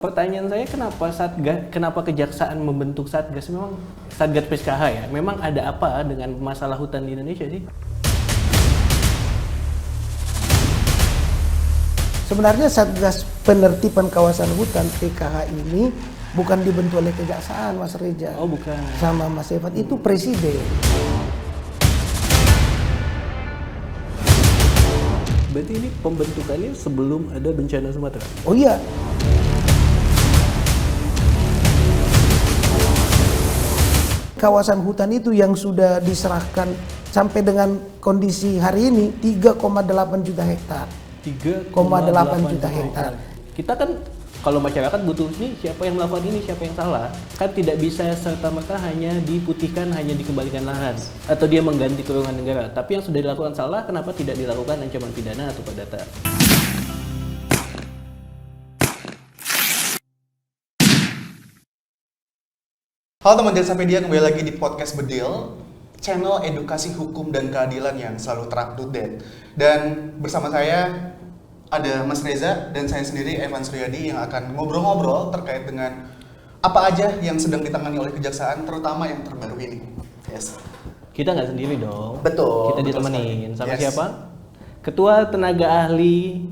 Pertanyaan saya kenapa kejaksaan membentuk Satgas? Memang Satgas PKH ya. Memang ada apa dengan masalah hutan di Indonesia sih? Sebenarnya Satgas Penertiban Kawasan Hutan PKH ini bukan dibentuk oleh kejaksaan, Mas Reza. Oh, bukan. Sama Mas Evan, itu presiden. Berarti ini pembentukannya sebelum ada bencana Sumatera? Oh iya. Kawasan hutan itu yang sudah diserahkan sampai dengan kondisi hari ini 3,8 juta hektar. 3,8 juta hektar. Kita kan kalau masyarakat butuh nih siapa yang melakukan ini, siapa yang salah. Kan tidak bisa serta-merta hanya diputihkan, hanya dikembalikan lahan atau dia mengganti kewenangan negara. Tapi yang sudah dilakukan salah, kenapa tidak dilakukan ancaman pidana atau perdata? Halo teman Jaksapedia, kembali lagi di podcast Bedil, channel edukasi hukum dan keadilan yang selalu terupdate. Dan bersama saya ada Mas Reza dan saya sendiri Evan Suryadi yang akan ngobrol-ngobrol terkait dengan apa aja yang sedang ditangani oleh kejaksaan, terutama yang terbaru ini. Yes. Kita nggak sendiri dong. Betul. Kita betul ditemenin sekali. sama Yes. siapa? Ketua Tenaga Ahli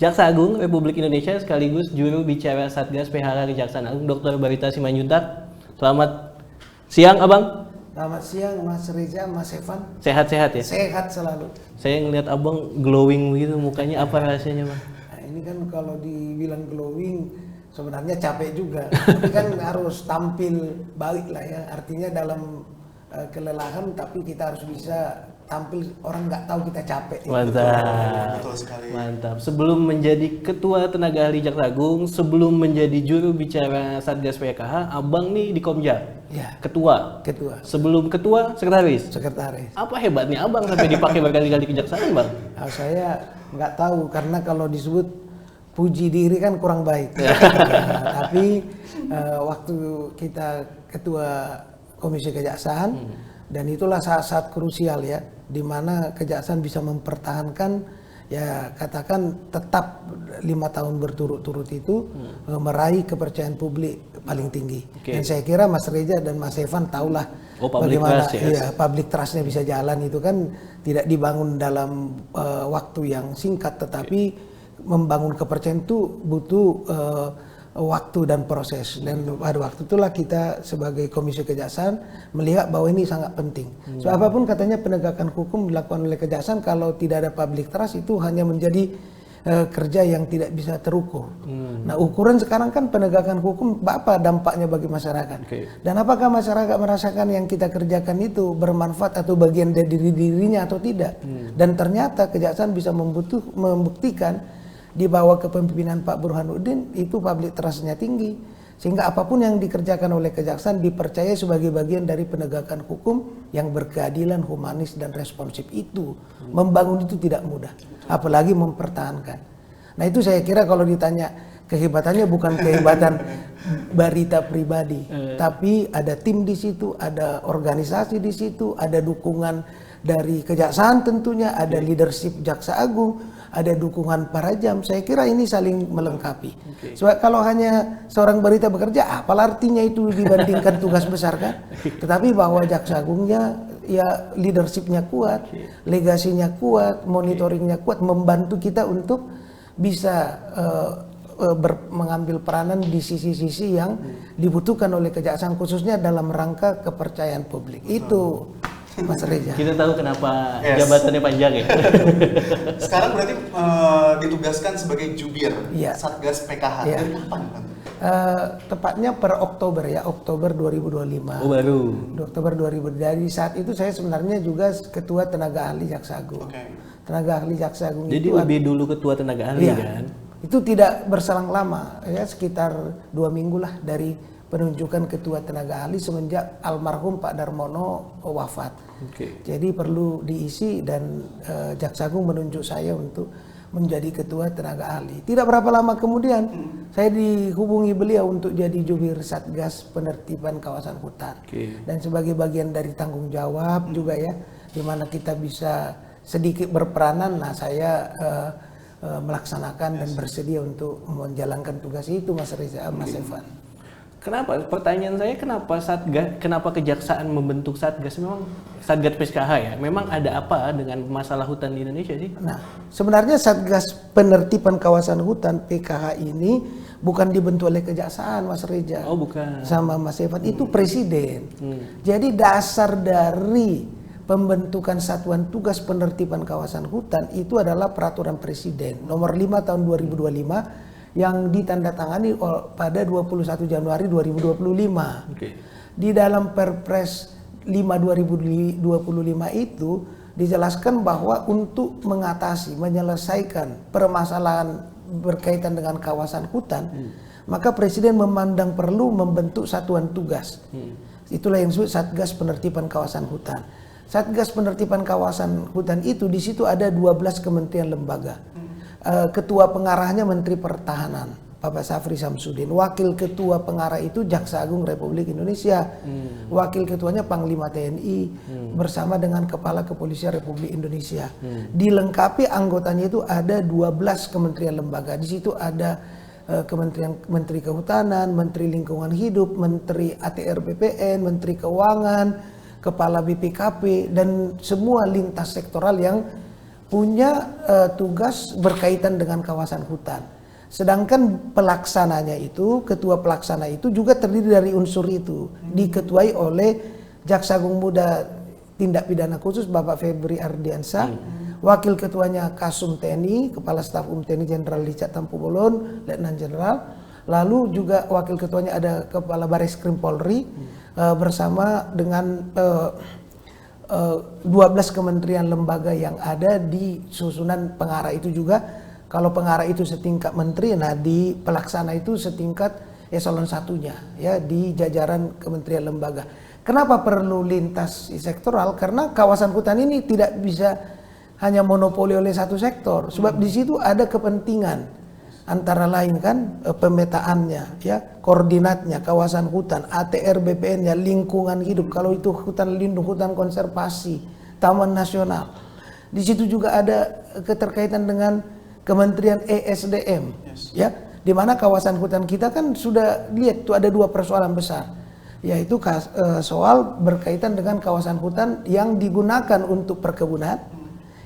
Jaksa Agung Republik Indonesia sekaligus juru bicara Satgas PHK Kejaksaan Agung Dr. Barita Simanjuntak. Selamat siang, Abang. Selamat siang Mas Reza, Mas Evan. Sehat-sehat ya? Sehat selalu. Saya ngeliat Abang glowing gitu mukanya, apa rahasianya, Bang? Nah, ini kan kalau dibilang glowing sebenarnya capek juga. Tapi kan harus tampil baik lah ya. Artinya dalam kelelahan tapi kita harus bisa tampil orang nggak tahu kita capek. Mantap. Betul sekali. Mantap. Sebelum menjadi Ketua Tenaga Ahli Jaksa Agung, sebelum menjadi juru bicara Satgas PKH, Abang nih di Komja. Ya. Ketua. Sebelum ketua, sekretaris. Sekretaris. Apa hebatnya Abang sampai dipakai berkali-kali kejaksaan, Bang? Nah, saya nggak tahu karena kalau disebut puji diri kan kurang baik. Nah, tapi waktu kita ketua Komisi Kejaksaan dan itulah saat-saat krusial ya, di mana kejaksaan bisa mempertahankan ya katakan tetap 5 tahun berturut-turut itu meraih kepercayaan publik paling tinggi. Okay. Dan saya kira Mas Reza dan Mas Evan tahulah bagaimana public trust-nya bisa jalan itu kan tidak dibangun dalam waktu yang singkat, tetapi membangun kepercayaan itu butuh waktu dan proses, dan pada waktu itulah kita sebagai Komisi Kejaksaan melihat bahwa ini sangat penting. So apapun katanya penegakan hukum dilakukan oleh kejaksaan, kalau tidak ada public trust itu hanya menjadi kerja yang tidak bisa terukur. Nah ukuran sekarang kan penegakan hukum apa dampaknya bagi masyarakat, dan apakah masyarakat merasakan yang kita kerjakan itu bermanfaat atau bagian dari dirinya atau tidak. Dan ternyata kejaksaan bisa membuktikan di bawah kepemimpinan Pak Burhanuddin itu public trust-nya tinggi, sehingga apapun yang dikerjakan oleh kejaksaan dipercaya sebagai bagian dari penegakan hukum yang berkeadilan, humanis dan responsif. Itu membangun itu tidak mudah, apalagi mempertahankan. Nah itu saya kira kalau ditanya kehebatannya bukan kehebatan Barita pribadi, tapi ada tim di situ, ada organisasi di situ, ada dukungan dari kejaksaan tentunya, ada leadership Jaksa Agung, ada dukungan para jam. Saya kira ini saling melengkapi. Sebab kalau hanya seorang Barita bekerja, apalah artinya itu dibandingkan tugas besar kan? Tetapi bahwa Jaksa Agungnya ya leadershipnya kuat, legasinya kuat, monitoringnya kuat, membantu kita untuk bisa mengambil peranan di sisi-sisi yang dibutuhkan oleh kejaksaan, khususnya dalam rangka kepercayaan publik. Itu Mas Reza. Kita tahu kenapa jabatannya panjang ya. Sekarang berarti ditugaskan sebagai jubir Satgas PKH. Ya. Dari kapan, Bang? Tepatnya per Oktober ya, Oktober 2025. Oh baru. Oktober 2000. Dari saat itu saya sebenarnya juga Ketua Tenaga Ahli Jaksa Agung. Tenaga Ahli Jaksa Agung. Jadi itu lebih dulu Ketua Tenaga Ahli kan? Itu tidak berselang lama ya, sekitar 2 minggu lah dari penunjukan Ketua Tenaga Ahli semenjak almarhum Pak Darmono wafat. Jadi perlu diisi dan Jaksa Agung menunjuk saya untuk menjadi Ketua Tenaga Ahli. Tidak berapa lama kemudian saya dihubungi beliau untuk jadi jubir Satgas Penertiban Kawasan Hutan. Dan sebagai bagian dari tanggung jawab juga ya, di mana kita bisa sedikit berperanan. Nah saya melaksanakan dan bersedia untuk menjalankan tugas itu, Mas Reza, Mas Evan. Kenapa? Pertanyaan saya kenapa kejaksaan membentuk Satgas? Memang Satgas PKH ya. Memang ada apa dengan masalah hutan di Indonesia sih? Nah, sebenarnya Satgas Penertiban Kawasan Hutan PKH ini bukan dibentuk oleh kejaksaan, Mas Reza. Oh, bukan. Sama Mas Evan, itu presiden. Jadi dasar dari pembentukan Satuan Tugas Penertiban Kawasan Hutan itu adalah peraturan presiden nomor 5 tahun 2025 yang ditandatangani pada 21 Januari 2025. Di dalam Perpres 5 2025 itu dijelaskan bahwa untuk mengatasi, menyelesaikan permasalahan berkaitan dengan kawasan hutan, maka Presiden memandang perlu membentuk satuan tugas. Itulah yang disebut Satgas Penertiban Kawasan Hutan. Satgas Penertiban Kawasan Hutan itu di situ ada 12 kementerian lembaga. Ketua pengarahnya Menteri Pertahanan, Bapak Safri Samsudin. Wakil ketua pengarah itu Jaksa Agung Republik Indonesia. Wakil ketuanya Panglima TNI bersama dengan Kepala Kepolisian Republik Indonesia. Dilengkapi anggotanya itu ada 12 kementerian lembaga. Di situ ada Menteri Kehutanan, Menteri Lingkungan Hidup, Menteri ATR BPN, Menteri Keuangan, Kepala BPKP, dan semua lintas sektoral yang punya tugas berkaitan dengan kawasan hutan. Sedangkan pelaksananya itu, ketua pelaksana itu juga terdiri dari unsur itu, diketuai oleh Jaksa Agung Muda Tindak Pidana Khusus Bapak Febri Ardiansah, wakil ketuanya Kasum TNI, Kepala Staf TNI Jenderal Richard Tampu Bolon, Letnan Jenderal, lalu juga wakil ketuanya ada Kepala Bareskrim Polri, bersama dengan 12 kementerian lembaga yang ada di susunan pengarah itu juga. Kalau pengarah itu setingkat menteri, nah di pelaksana itu setingkat eselon satunya ya di jajaran kementerian lembaga. Kenapa perlu lintas sektoral? Karena kawasan hutan ini tidak bisa hanya monopoli oleh satu sektor, sebab di situ ada kepentingan. Antara lain kan pemetaannya, ya, koordinatnya, kawasan hutan, ATR BPN-nya, lingkungan hidup. Kalau itu hutan lindung, hutan konservasi, taman nasional. Di situ juga ada keterkaitan dengan Kementerian ESDM, ya, di mana kawasan hutan kita kan sudah lihat tuh ada dua persoalan besar, yaitu soal berkaitan dengan kawasan hutan yang digunakan untuk perkebunan,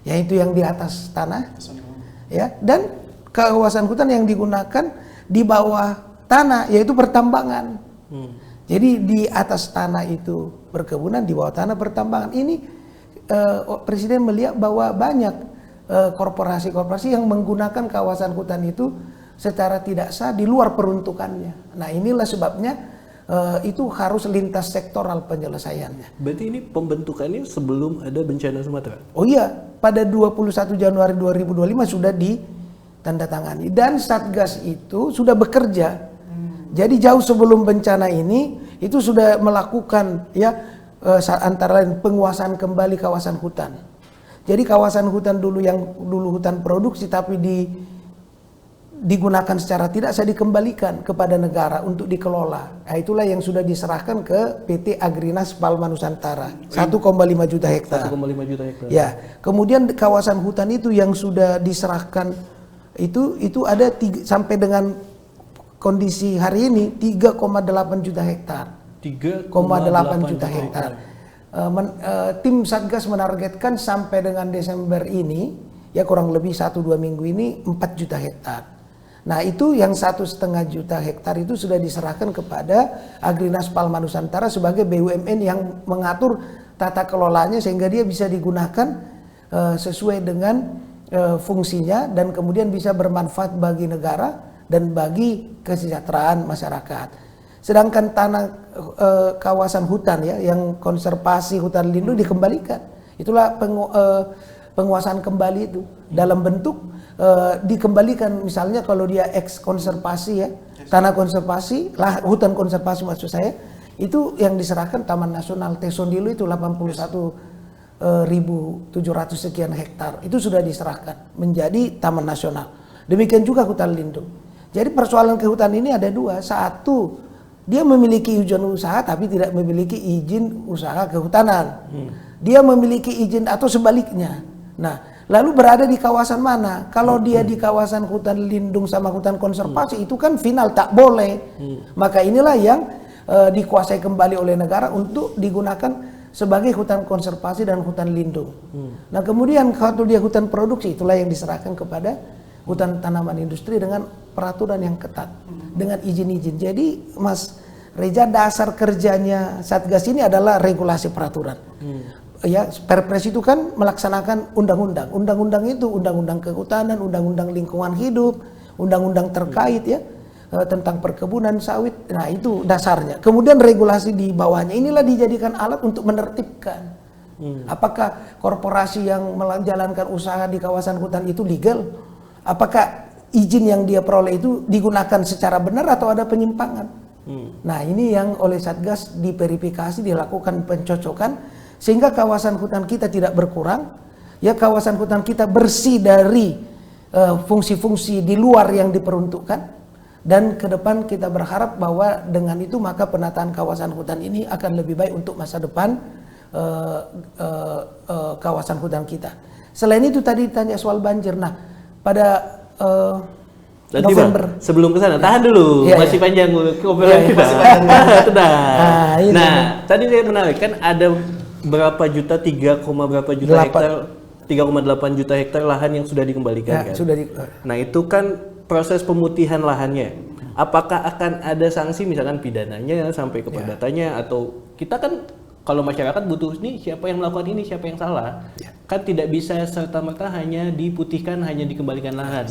yaitu yang di atas tanah, ya, dan kawasan hutan yang digunakan di bawah tanah, yaitu pertambangan. Jadi di atas tanah itu perkebunan, di bawah tanah pertambangan. Ini Presiden melihat bahwa banyak korporasi-korporasi yang menggunakan kawasan hutan itu secara tidak sah di luar peruntukannya. Nah, inilah sebabnya itu harus lintas sektoral penyelesaiannya. Berarti ini pembentukannya sebelum ada bencana Sumatera? Oh iya, pada 21 Januari 2025 sudah tanda tangani, dan Satgas itu sudah bekerja. Jadi jauh sebelum bencana ini itu sudah melakukan ya antara lain penguasaan kembali kawasan hutan. Jadi kawasan hutan dulu yang dulu hutan produksi tapi digunakan secara tidak sah dikembalikan kepada negara untuk dikelola. Nah, itulah yang sudah diserahkan ke PT Agrinas Palma Nusantara 1,5 juta hektar. 1,5 juta hektar. Ya, kemudian kawasan hutan itu yang sudah diserahkan itu ada sampai dengan kondisi hari ini 3,8 juta hektar. 3,8 juta hektar. Tim Satgas menargetkan sampai dengan Desember ini, ya kurang lebih 1-2 minggu ini 4 juta hektar. Nah, itu yang 1,5 juta hektar itu sudah diserahkan kepada Agrinas Palma Nusantara sebagai BUMN yang mengatur tata kelolanya sehingga dia bisa digunakan sesuai dengan fungsinya dan kemudian bisa bermanfaat bagi negara dan bagi kesejahteraan masyarakat. Sedangkan tanah kawasan hutan ya yang konservasi hutan lindung dikembalikan. Itulah penguasaan kembali itu dalam bentuk dikembalikan, misalnya kalau dia eks konservasi ya, tanah konservasi, hutan konservasi maksud saya, itu yang diserahkan Taman Nasional Tesondilu itu 81.700 sekian hektar itu sudah diserahkan menjadi taman nasional. Demikian juga hutan lindung. Jadi persoalan kehutan ini ada dua. Satu, dia memiliki izin usaha tapi tidak memiliki izin usaha kehutanan. Dia memiliki izin atau sebaliknya. Nah, Lalu berada di kawasan mana? Kalau dia di kawasan hutan lindung sama hutan konservasi itu kan final tak boleh. Maka inilah yang dikuasai kembali oleh negara untuk digunakan sebagai hutan konservasi dan hutan lindung. Nah kemudian kalau dia hutan produksi itulah yang diserahkan kepada hutan tanaman industri dengan peraturan yang ketat, dengan izin-izin. Jadi Mas Reza, dasar kerjanya Satgas ini adalah regulasi peraturan. Ya, Perpres itu kan melaksanakan undang-undang. Undang-undang itu undang-undang kehutanan, undang-undang lingkungan hidup, undang-undang terkait ya tentang perkebunan sawit. Nah, itu dasarnya. Kemudian regulasi di bawahnya inilah dijadikan alat untuk menertibkan. Apakah korporasi yang menjalankan usaha di kawasan hutan itu legal? Apakah izin yang dia peroleh itu digunakan secara benar atau ada penyimpangan? Nah, ini yang oleh Satgas diverifikasi, dilakukan pencocokan sehingga kawasan hutan kita tidak berkurang, ya kawasan hutan kita bersih dari fungsi-fungsi di luar yang diperuntukkan, dan ke depan kita berharap bahwa dengan itu maka penataan kawasan hutan ini akan lebih baik untuk masa depan kawasan hutan kita. Selain itu tadi tanya soal banjir, nah pada November. Bang, sebelum ke sana, tahan dulu, masih panjang obrolan kita. Tenang. Nah, tadi saya menarik kan ada berapa juta, 3, berapa juta hektar, 3,8 juta hektar lahan yang sudah dikembalikan kan? Nah itu kan proses pemutihan lahannya. Apakah akan ada sanksi misalkan pidananya sampai ke perdatanya, atau kita kan kalau masyarakat butuh nih siapa yang melakukan ini, siapa yang salah, kan tidak bisa serta-merta hanya diputihkan, hanya dikembalikan lahan.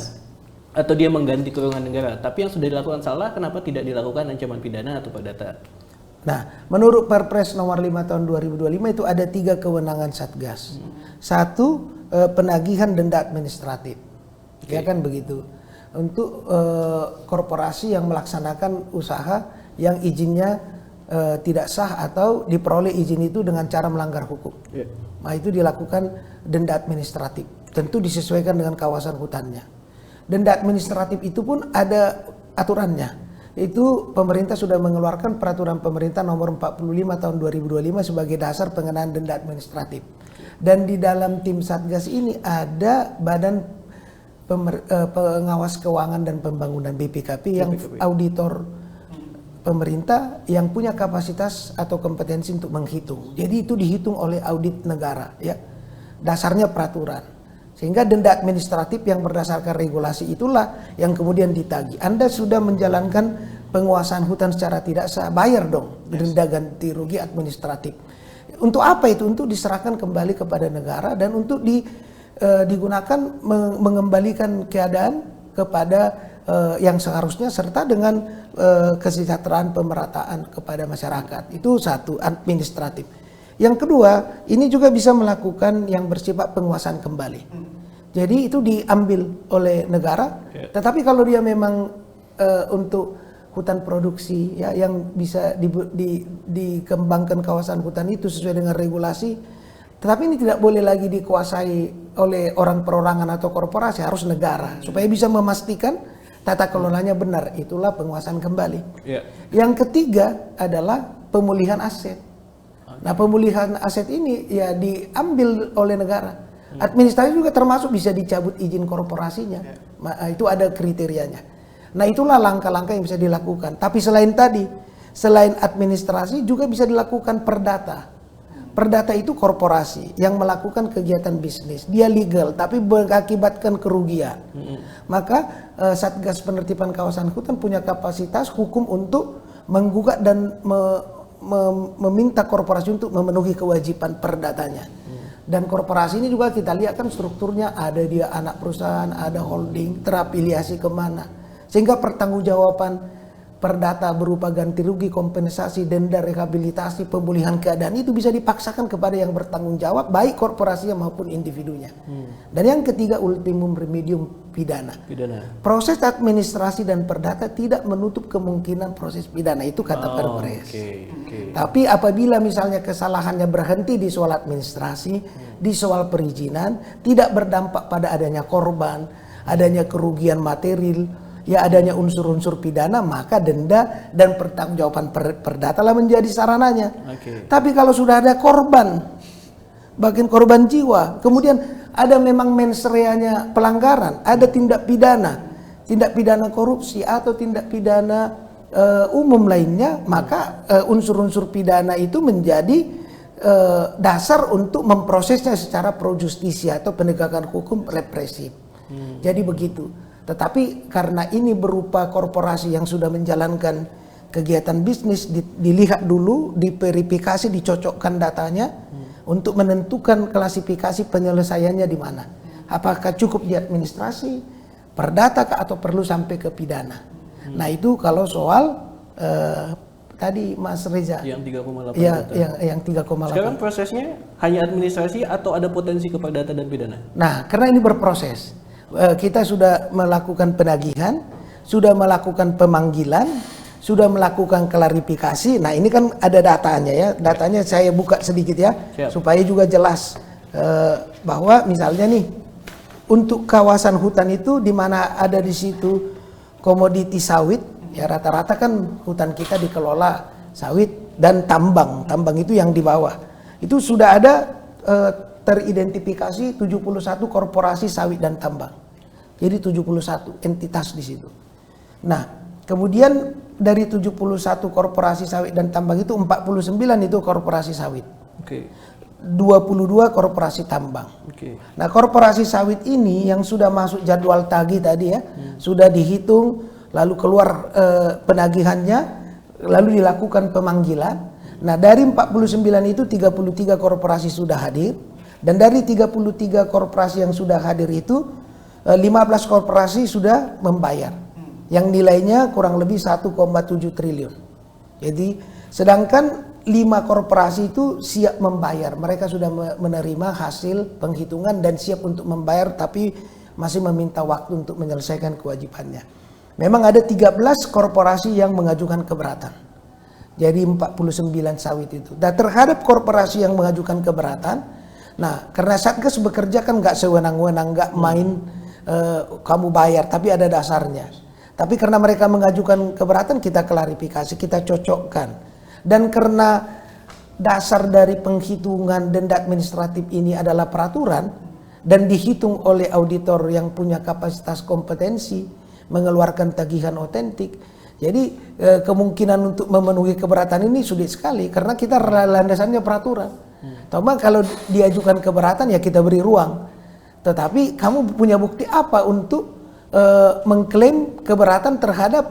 Atau dia mengganti kewenangan negara, tapi yang sudah dilakukan salah, kenapa tidak dilakukan ancaman pidana atau perdata? Nah, menurut Perpres nomor 5 tahun 2025 itu ada 3 kewenangan Satgas. Satu, penagihan denda administratif. Ya kan begitu. Untuk korporasi yang melaksanakan usaha yang izinnya tidak sah atau diperoleh izin itu dengan cara melanggar hukum. Nah, itu dilakukan denda administratif. Tentu disesuaikan dengan kawasan hutannya. Denda administratif itu pun ada aturannya. Itu pemerintah sudah mengeluarkan peraturan pemerintah nomor 45 tahun 2025 sebagai dasar pengenaan denda administratif. Dan di dalam tim Satgas ini ada Badan Pengawas Keuangan dan Pembangunan BPKP yang auditor pemerintah yang punya kapasitas atau kompetensi untuk menghitung. Jadi itu dihitung oleh audit negara ya. Dasarnya peraturan. Sehingga denda administratif yang berdasarkan regulasi itulah yang kemudian ditagih. Anda sudah menjalankan penguasaan hutan secara tidak sah, bayar dong denda ganti rugi administratif. Untuk apa itu? Untuk diserahkan kembali kepada negara dan untuk digunakan mengembalikan keadaan kepada yang seharusnya serta dengan kesejahteraan pemerataan kepada masyarakat. Itu satu, administratif. Yang kedua, ini juga bisa melakukan yang bersifat penguasaan kembali. Jadi itu diambil oleh negara, tetapi kalau dia memang untuk hutan produksi ya yang bisa dikembangkan kawasan hutan itu sesuai dengan regulasi, tetapi ini tidak boleh lagi dikuasai oleh orang perorangan atau korporasi, harus negara supaya bisa memastikan tata kelolanya benar. Itulah penguasaan kembali. Yang ketiga adalah pemulihan aset. Nah, pemulihan aset ini ya diambil oleh negara. Administrasi juga termasuk bisa dicabut izin korporasinya. Itu ada kriterianya. Nah, itulah langkah-langkah yang bisa dilakukan. Tapi selain tadi, selain administrasi juga bisa dilakukan perdata. Perdata itu korporasi yang melakukan kegiatan bisnis. Dia legal tapi mengakibatkan kerugian. Maka Satgas Penertiban Kawasan Hutan punya kapasitas hukum untuk menggugat dan meminta korporasi untuk memenuhi kewajiban perdatanya. Dan korporasi ini juga kita lihat kan strukturnya, ada dia anak perusahaan, ada holding, terafiliasi kemana. Sehingga pertanggungjawaban perdata berupa ganti rugi, kompensasi, denda, rehabilitasi, pemulihan keadaan itu bisa dipaksakan kepada yang bertanggung jawab, baik korporasinya maupun individunya. Dan yang ketiga, ultimum remedium, pidana. Proses administrasi dan perdata tidak menutup kemungkinan proses pidana, itu kata Perpres. Tapi apabila misalnya kesalahannya berhenti di soal administrasi, di soal perizinan, tidak berdampak pada adanya korban, adanya kerugian material, ya adanya unsur-unsur pidana, maka denda dan pertanggungjawaban perdata lah menjadi sarananya. Tapi kalau sudah ada korban, bagian korban jiwa, kemudian ada memang mens reanya pelanggaran, ada tindak pidana korupsi atau tindak pidana umum lainnya, maka unsur-unsur pidana itu menjadi dasar untuk memprosesnya secara pro justisia atau penegakan hukum represif. Jadi begitu. Tetapi karena ini berupa korporasi yang sudah menjalankan kegiatan bisnis, dilihat dulu, diverifikasi, dicocokkan datanya untuk menentukan klasifikasi penyelesaiannya di mana. Apakah cukup di administrasi, perdata atau perlu sampai ke pidana. Nah itu kalau soal tadi Mas Reza. Yang 3,8 ya, juta. Yang 3,8. Sekarang prosesnya hanya administrasi atau ada potensi ke perdata dan pidana? Nah karena ini berproses. Kita sudah melakukan penagihan, sudah melakukan pemanggilan, sudah melakukan klarifikasi. Nah ini kan ada datanya ya. Datanya saya buka sedikit ya. Siap. Supaya juga jelas bahwa misalnya nih untuk kawasan hutan itu di mana ada di situ komoditi sawit, ya rata-rata kan hutan kita dikelola sawit dan tambang. Tambang itu yang di bawah. Itu sudah ada teridentifikasi 71 korporasi sawit dan tambang. Jadi 71 entitas di situ. Nah, kemudian dari 71 korporasi sawit dan tambang itu 49 itu korporasi sawit. Oke. 22 korporasi tambang. Oke. Nah, korporasi sawit ini yang sudah masuk jadwal tagih tadi ya, sudah dihitung, lalu keluar penagihannya, lalu dilakukan pemanggilan. Nah, dari 49 itu 33 korporasi sudah hadir. Dan dari 33 korporasi yang sudah hadir itu 15 korporasi sudah membayar yang nilainya kurang lebih 1,7 triliun. Jadi sedangkan 5 korporasi itu siap membayar, mereka sudah menerima hasil penghitungan dan siap untuk membayar, tapi masih meminta waktu untuk menyelesaikan kewajibannya. Memang ada 13 korporasi yang mengajukan keberatan. Jadi 49 sawit itu. Dan terhadap korporasi yang mengajukan keberatan, nah karena Satgas bekerja kan nggak sewenang-wenang, nggak main kamu bayar, tapi ada dasarnya. Tapi karena mereka mengajukan keberatan, kita klarifikasi, kita cocokkan. Dan karena dasar dari penghitungan denda administratif ini adalah peraturan dan dihitung oleh auditor yang punya kapasitas kompetensi mengeluarkan tagihan otentik, jadi kemungkinan untuk memenuhi keberatan ini sulit sekali karena kita landasannya peraturan. Cuma kalau diajukan keberatan ya kita beri ruang. Tetapi kamu punya bukti apa untuk mengklaim keberatan terhadap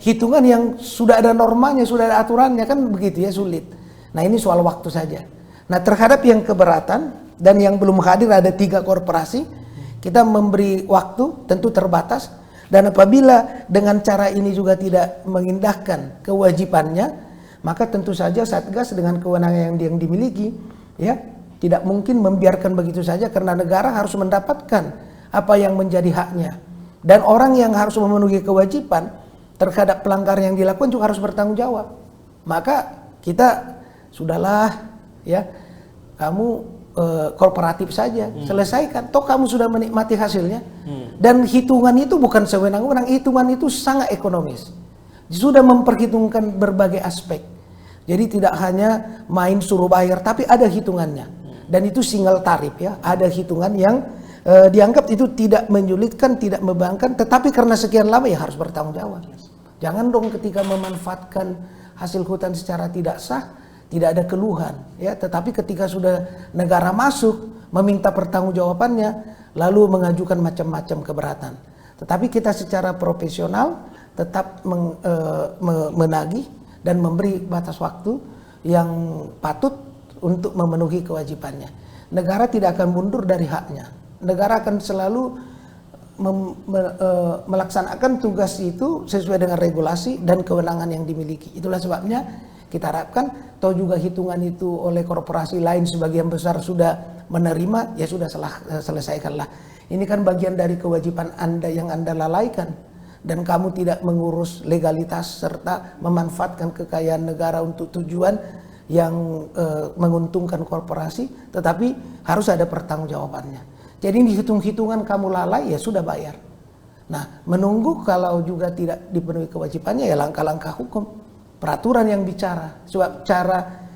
hitungan yang sudah ada normanya, sudah ada aturannya, kan begitu ya, sulit. Nah ini soal waktu saja. Nah terhadap yang keberatan dan yang belum hadir ada 3 korporasi, kita memberi waktu tentu terbatas. Dan apabila dengan cara ini juga tidak mengindahkan kewajibannya, maka tentu saja Satgas dengan kewenangan yang dimiliki ya tidak mungkin membiarkan begitu saja karena negara harus mendapatkan apa yang menjadi haknya. Dan orang yang harus memenuhi kewajiban terhadap pelanggaran yang dilakukan juga harus bertanggung jawab. Maka kita sudahlah ya, kamu kooperatif saja, selesaikan. Toh kamu sudah menikmati hasilnya. Dan hitungan itu bukan sewenang-wenang, hitungan itu sangat ekonomis. Sudah memperhitungkan berbagai aspek. Jadi tidak hanya main suruh bayar, tapi ada hitungannya. Dan itu single tarif ya, ada hitungan yang dianggap itu tidak menyulitkan, tidak membebankan, tetapi karena sekian lama ya harus bertanggung jawab. Jangan dong ketika memanfaatkan hasil hutan secara tidak sah, tidak ada keluhan ya, tetapi ketika sudah negara masuk meminta pertanggungjawabannya lalu mengajukan macam-macam keberatan. Tetapi kita secara profesional tetap menagih dan memberi batas waktu yang patut untuk memenuhi kewajibannya. Negara tidak akan mundur dari haknya. Negara akan selalu melaksanakan tugas itu sesuai dengan regulasi dan kewenangan yang dimiliki. Itulah sebabnya kita harapkan, toh juga hitungan itu oleh korporasi lain sebagian besar sudah menerima, ya sudah selesaikanlah. Ini kan bagian dari kewajiban Anda yang Anda lalaikan. Dan kamu tidak mengurus legalitas serta memanfaatkan kekayaan negara untuk tujuan yang menguntungkan korporasi, tetapi harus ada pertanggungjawabannya. Jadi hitung-hitungan kamu lalai ya sudah bayar. Nah, menunggu kalau juga tidak dipenuhi kewajibannya ya langkah-langkah hukum, peraturan yang bicara. Sebab cara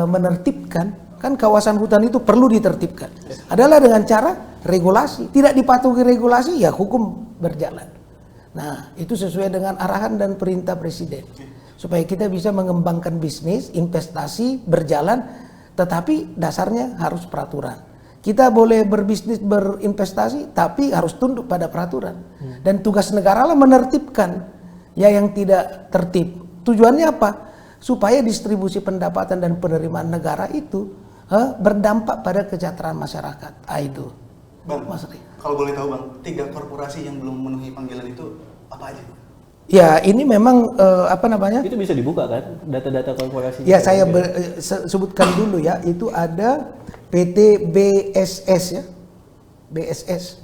menertibkan kan kawasan hutan itu perlu ditertibkan. Adalah dengan cara regulasi. Tidak dipatuhi regulasi, ya hukum berjalan. Nah, itu sesuai dengan arahan dan perintah Presiden. Supaya kita bisa mengembangkan bisnis, investasi, berjalan, tetapi dasarnya harus peraturan. Kita boleh berbisnis, berinvestasi, tapi harus tunduk pada peraturan. Dan tugas negara lah menertibkan ya yang tidak tertib. Tujuannya apa? Supaya distribusi pendapatan dan penerimaan negara itu berdampak pada kesejahteraan masyarakat. Itu. Bang, Mas Ri. kalau boleh tahu Bang, 3 korporasi yang belum memenuhi panggilan itu apa aja? Ya, ini memang apa namanya? Itu bisa dibuka kan data-data korporasi? Ya, saya sebutkan dulu ya. Itu ada PT BSS ya. BSS.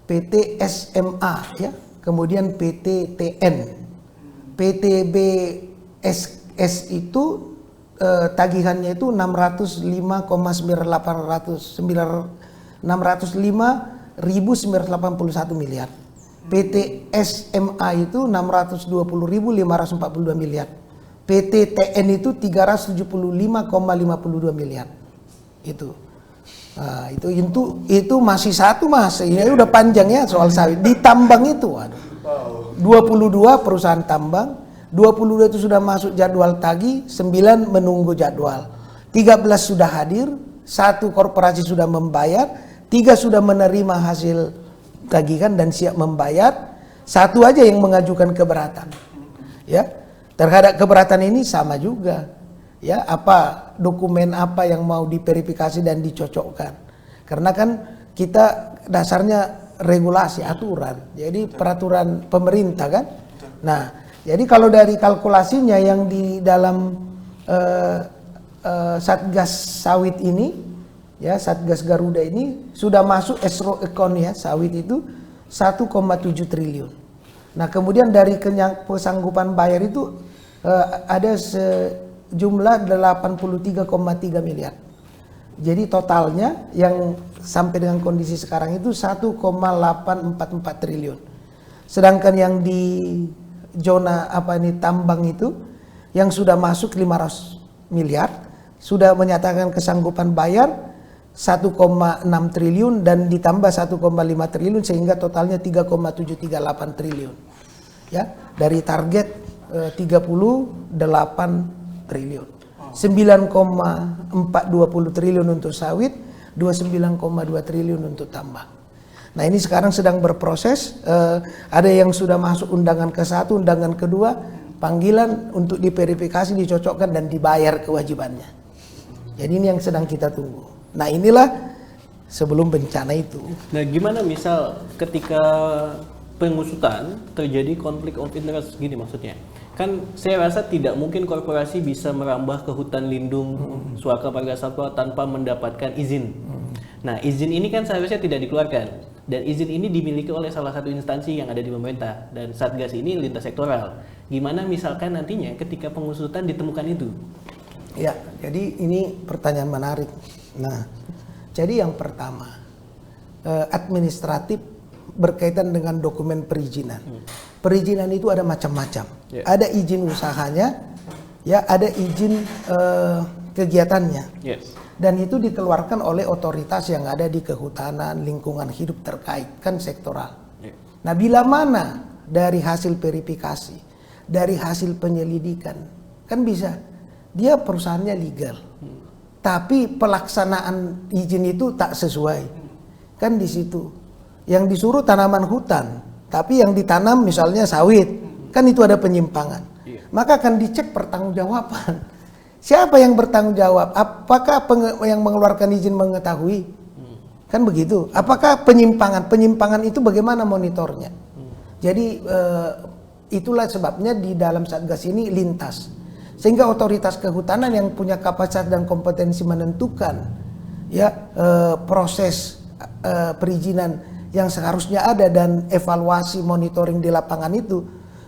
PT SMA ya. Kemudian PT TN. PT BSS itu tagihannya itu 605.981 miliar. PT SMA itu 620.542 miliar. PT TN itu 375,52 miliar. Itu. Nah, itu masih satu Mas. Ini udah panjang ya soal sawit. Di tambang itu waduh. 22 perusahaan tambang, 22 itu sudah masuk jadwal tagih, 9 menunggu jadwal. 13 sudah hadir, 1 korporasi sudah membayar, 3 sudah menerima hasil tagihan dan siap membayar, 1 aja yang mengajukan keberatan. Ya, terhadap keberatan ini sama juga. Ya, apa dokumen apa yang mau diverifikasi dan dicocokkan. Karena kan kita dasarnya regulasi, aturan. Jadi peraturan pemerintah kan. Nah, jadi kalau dari kalkulasinya yang di dalam Satgas sawit ini, ya Satgas Garuda ini sudah masuk escrow account ya sawit itu 1,7 triliun. Nah kemudian dari kesanggupan bayar itu ada sejumlah 83,3 miliar. Jadi totalnya yang sampai dengan kondisi sekarang itu 1,844 triliun. Sedangkan yang di zona tambang itu yang sudah masuk 500 miliar sudah menyatakan kesanggupan bayar 1,6 triliun dan ditambah 1,5 triliun sehingga totalnya 3,738 triliun. Ya, dari target 38 triliun. 9,420 triliun untuk sawit, 29,2 triliun untuk tambang. Nah ini sekarang sedang berproses, ada yang sudah masuk undangan ke-1, undangan kedua, panggilan untuk diverifikasi, dicocokkan dan dibayar kewajibannya. Jadi ini yang sedang kita tunggu. Nah inilah sebelum bencana itu. Nah gimana misal ketika pengusutan terjadi konflik of interest gini maksudnya? Kan saya rasa tidak mungkin korporasi bisa merambah ke hutan lindung Suaka Marga Satwa tanpa mendapatkan izin. Nah izin ini kan seharusnya tidak dikeluarkan dan izin ini dimiliki oleh salah satu instansi yang ada di pemerintah dan Satgas ini lintas sektoral. Gimana misalkan nantinya ketika pengusutan ditemukan itu? Ya, jadi ini pertanyaan menarik. Nah, jadi yang pertama administratif berkaitan dengan dokumen perizinan. Perizinan itu ada macam-macam. Yeah. Ada izin usahanya, ya ada izin kegiatannya. Yes. Dan itu dikeluarkan oleh otoritas yang ada di kehutanan, lingkungan hidup terkait, kan sektoral. Yeah. Nah, bila mana dari hasil verifikasi, dari hasil penyelidikan, kan bisa dia perusahaannya legal. Tapi pelaksanaan izin itu tak sesuai. Kan di situ. Yang disuruh tanaman hutan, tapi yang ditanam misalnya sawit, kan itu ada penyimpangan. Maka akan dicek pertanggungjawaban. Siapa yang bertanggung jawab? Apakah yang mengeluarkan izin mengetahui? Kan begitu. Apakah penyimpangan itu bagaimana monitornya? Jadi itulah sebabnya di dalam Satgas ini lintas. Sehingga otoritas kehutanan yang punya kapasitas dan kompetensi menentukan ya proses perizinan yang seharusnya ada dan evaluasi monitoring di lapangan itu,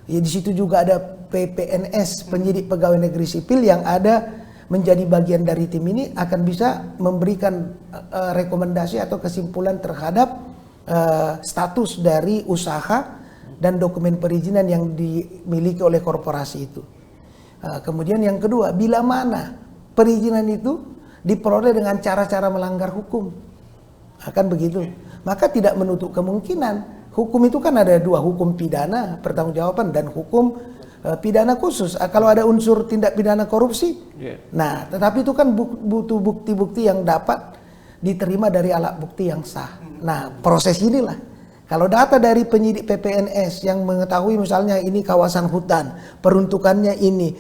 ya di situ juga ada PPNS, penyidik pegawai negeri sipil yang ada menjadi bagian dari tim ini akan bisa memberikan rekomendasi atau kesimpulan terhadap status dari usaha dan dokumen perizinan yang dimiliki oleh korporasi itu. Kemudian yang kedua, bila mana perizinan itu diperoleh dengan cara-cara melanggar hukum. Akan begitu. Maka tidak menutup kemungkinan. Hukum itu kan ada dua, hukum pidana, pertanggungjawaban, dan hukum pidana khusus. Kalau ada unsur tindak pidana korupsi, nah tetapi itu kan butuh bukti-bukti yang dapat diterima dari alat bukti yang sah. Nah proses inilah, kalau data dari penyidik PPNS yang mengetahui misalnya ini kawasan hutan, peruntukannya ini,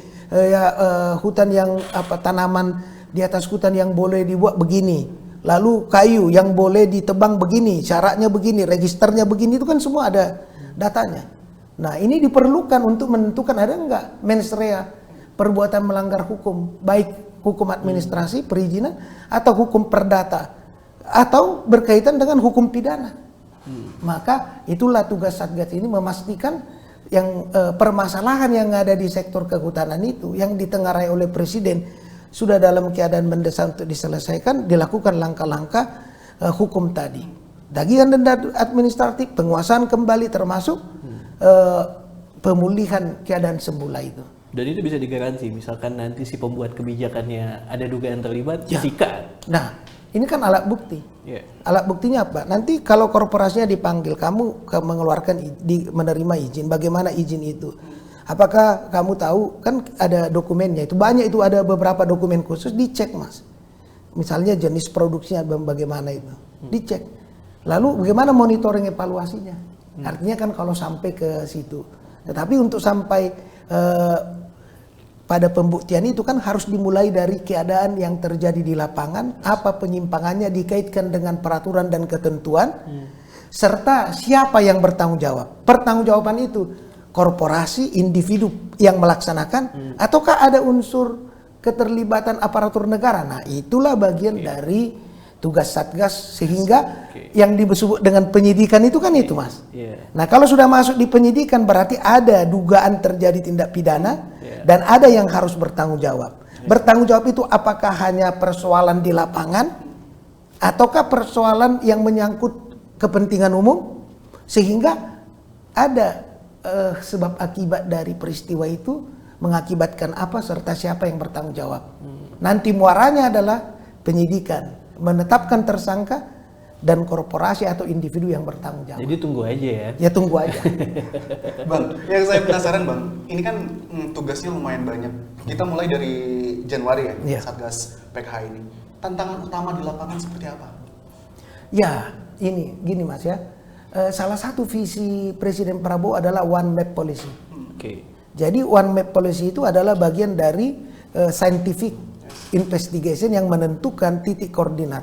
hutan yang tanaman di atas hutan yang boleh dibuat begini, lalu kayu yang boleh ditebang begini, syaratnya begini, registernya begini, itu kan semua ada datanya. Nah ini diperlukan untuk menentukan ada enggak mens rea, perbuatan melanggar hukum, baik hukum administrasi, perizinan, atau hukum perdata, atau berkaitan dengan hukum pidana. Maka itulah tugas Satgas ini, memastikan yang permasalahan yang ada di sektor kehutanan itu, yang ditengarai oleh Presiden, sudah dalam keadaan mendesak untuk diselesaikan, dilakukan langkah-langkah hukum tadi. Tagihan denda administratif, penguasaan kembali, termasuk pemulihan keadaan semula itu. Dan itu bisa digaransi, misalkan nanti si pembuat kebijakannya ada dugaan terlibat, sikat. Nah, ini kan alat bukti. Alat buktinya apa? Nanti kalau korporasinya dipanggil, kamu mengeluarkan, menerima izin, bagaimana izin itu? Apakah kamu tahu, kan ada dokumennya, itu banyak, itu ada beberapa dokumen khusus, dicek Mas. Misalnya jenis produksinya bagaimana itu, dicek. Lalu bagaimana monitoring evaluasinya? Artinya kan kalau sampai ke situ. Tetapi untuk sampai pada pembuktian itu kan harus dimulai dari keadaan yang terjadi di lapangan, apa penyimpangannya, dikaitkan dengan peraturan dan ketentuan, serta siapa yang bertanggung jawab. Pertanggungjawaban itu korporasi, individu yang melaksanakan, ataukah ada unsur keterlibatan aparatur negara. Nah itulah bagian dari tugas Satgas, sehingga yang disebut dengan penyidikan itu kan itu Mas. Nah kalau sudah masuk di penyidikan berarti ada dugaan terjadi tindak pidana, dan ada yang harus bertanggung jawab. Bertanggung jawab itu apakah hanya persoalan di lapangan, ataukah persoalan yang menyangkut kepentingan umum, sehingga ada sebab akibat dari peristiwa itu mengakibatkan apa, serta siapa yang bertanggung jawab. Nanti muaranya adalah penyidikan, menetapkan tersangka dan korporasi atau individu yang bertanggung jawab. Jadi tunggu aja ya. Ya tunggu aja. Bang, yang saya penasaran Bang, ini kan tugasnya lumayan banyak. Kita mulai dari Januari ya, Satgas PKH ini. Tantangan utama di lapangan seperti apa? Ya, ini gini Mas ya. Salah satu visi Presiden Prabowo adalah One Map Policy. Jadi One Map Policy itu adalah bagian dari scientific investigation yang menentukan titik koordinat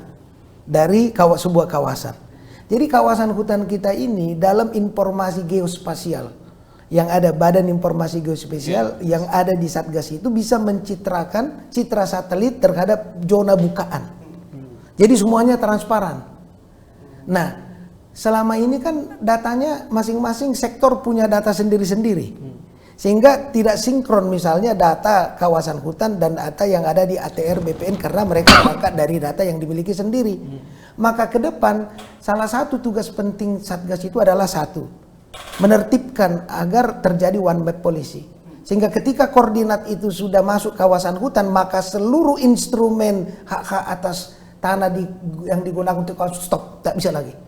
dari sebuah kawasan. Jadi kawasan hutan kita ini dalam informasi geospasial yang ada, Badan Informasi Geospasial yang ada di Satgas itu bisa mencitrakan citra satelit terhadap zona bukaan. Jadi semuanya transparan. Nah, selama ini kan datanya masing-masing sektor punya data sendiri-sendiri. Sehingga tidak sinkron misalnya data kawasan hutan dan data yang ada di ATR BPN karena mereka berangkat dari data yang dimiliki sendiri. Maka ke depan salah satu tugas penting Satgas itu adalah satu, menertibkan agar terjadi One Map Policy. Sehingga ketika koordinat itu sudah masuk kawasan hutan, maka seluruh instrumen hak-hak atas tanah yang digunakan untuk kawasan stop, tak bisa lagi.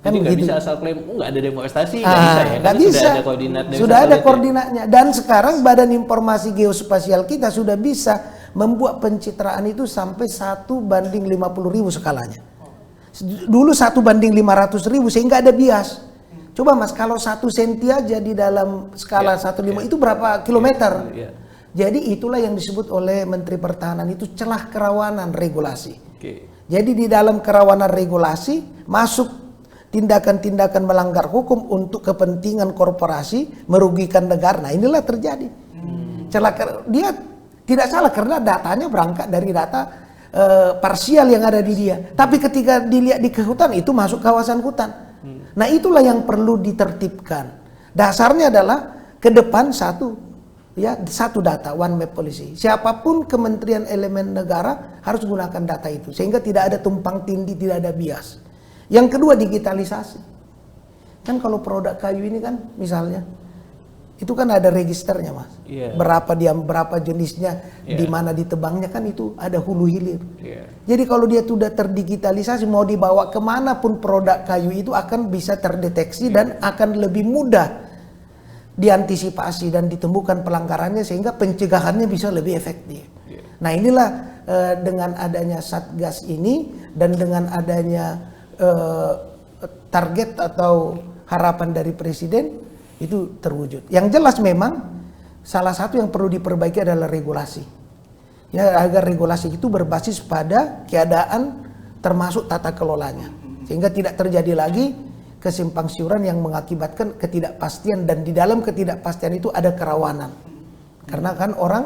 Jadi nggak bisa asal klaim, nggak ada deforestasi, nggak bisa ya? Nggak bisa. Sudah ada koordinat dari sudah ada satelit, koordinatnya. Dan sekarang Badan Informasi Geospasial kita sudah bisa membuat pencitraan itu sampai 1:50.000 skalanya. Dulu 1:500.000 sehingga ada bias. Coba Mas, kalau 1 senti aja di dalam skala 1,5 itu berapa kilometer? Jadi itulah yang disebut oleh Menteri Pertahanan itu celah kerawanan regulasi. Jadi di dalam kerawanan regulasi masuk tindakan-tindakan melanggar hukum untuk kepentingan korporasi merugikan negara. Nah inilah terjadi. Dia tidak salah karena datanya berangkat dari data parsial yang ada di dia. Tapi ketika dilihat di kehutan itu masuk kawasan hutan. Nah itulah yang perlu ditertibkan. Dasarnya adalah ke depan satu data, One Map Policy. Siapapun kementerian elemen negara harus gunakan data itu sehingga tidak ada tumpang tindih, tidak ada bias. Yang kedua digitalisasi. Kan kalau produk kayu ini kan misalnya itu kan ada registernya Mas. Yeah. Berapa jenisnya, di mana ditebangnya kan itu ada hulu hilir. Jadi kalau dia sudah terdigitalisasi, mau dibawa kemanapun produk kayu itu akan bisa terdeteksi dan akan lebih mudah diantisipasi dan ditemukan pelanggarannya sehingga pencegahannya bisa lebih efektif. Nah inilah dengan adanya Satgas ini dan dengan adanya target atau harapan dari Presiden itu terwujud. Yang jelas memang salah satu yang perlu diperbaiki adalah regulasi. Ya, agar regulasi itu berbasis pada keadaan termasuk tata kelolanya. Sehingga tidak terjadi lagi kesimpang siuran yang mengakibatkan ketidakpastian, dan di dalam ketidakpastian itu ada kerawanan. Karena kan orang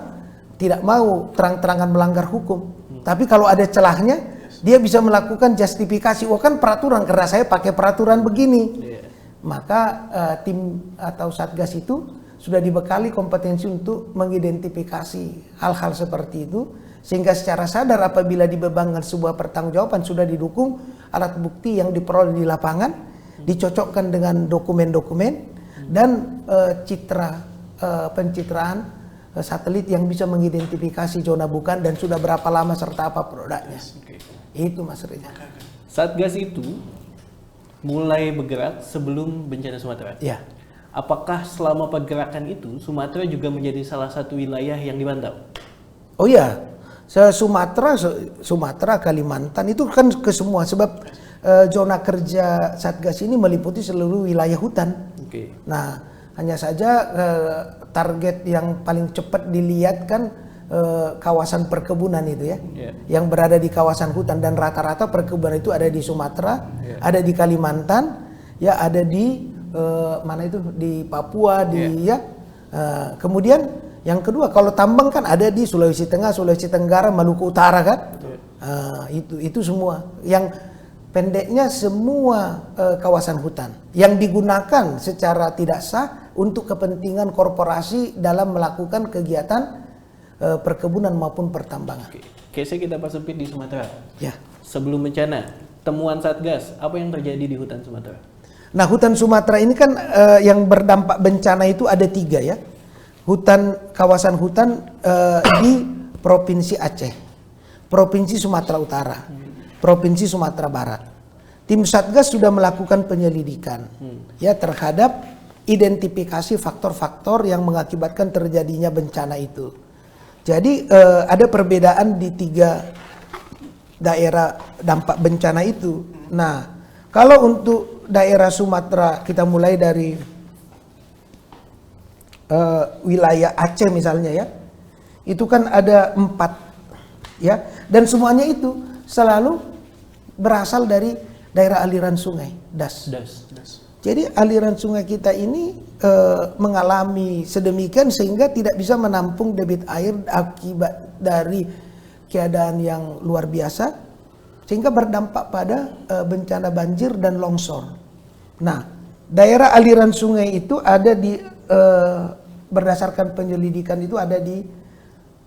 tidak mau terang-terangan melanggar hukum. Tapi kalau ada celahnya, dia bisa melakukan justifikasi. Oh kan peraturan, karena saya pakai peraturan begini. Maka tim atau Satgas itu sudah dibekali kompetensi untuk mengidentifikasi hal-hal seperti itu, sehingga secara sadar apabila dibebankan sebuah pertanggungjawaban sudah didukung alat bukti yang diperoleh di lapangan, dicocokkan dengan dokumen-dokumen dan pencitraan satelit yang bisa mengidentifikasi zona bukan dan sudah berapa lama serta apa produknya. Itu Mas Reza. Satgas itu mulai bergerak sebelum bencana Sumatera. Ya. Apakah selama pergerakan itu Sumatera juga menjadi salah satu wilayah yang dipantau? Oh iya, Sumatera, Kalimantan itu kan ke semua, sebab zona kerja Satgas ini meliputi seluruh wilayah hutan. Nah, hanya saja target yang paling cepat dilihat kan kawasan perkebunan itu ya, yang berada di kawasan hutan, dan rata-rata perkebunan itu ada di Sumatera, ada di Kalimantan, ya ada di mana itu di Papua, kemudian yang kedua kalau tambang kan ada di Sulawesi Tengah, Sulawesi Tenggara, Maluku Utara kan, itu semua. Yang pendeknya semua kawasan hutan yang digunakan secara tidak sah untuk kepentingan korporasi dalam melakukan kegiatan perkebunan maupun pertambangan. Case kita persempit di Sumatera. Ya. Sebelum bencana, temuan Satgas, apa yang terjadi di hutan Sumatera? Nah, hutan Sumatera ini kan yang berdampak bencana itu ada 3 ya. Kawasan hutan di Provinsi Aceh, Provinsi Sumatera Utara, Provinsi Sumatera Barat. Tim Satgas sudah melakukan penyelidikan ya terhadap identifikasi faktor-faktor yang mengakibatkan terjadinya bencana itu. Jadi ada perbedaan di 3 daerah dampak bencana itu. Nah, kalau untuk daerah Sumatera kita mulai dari wilayah Aceh misalnya ya, itu kan ada 4 ya, dan semuanya itu selalu berasal dari daerah aliran sungai das. Jadi aliran sungai kita ini mengalami sedemikian sehingga tidak bisa menampung debit air akibat dari keadaan yang luar biasa, sehingga berdampak pada bencana banjir dan longsor. Nah, daerah aliran sungai itu ada di berdasarkan penyelidikan itu ada di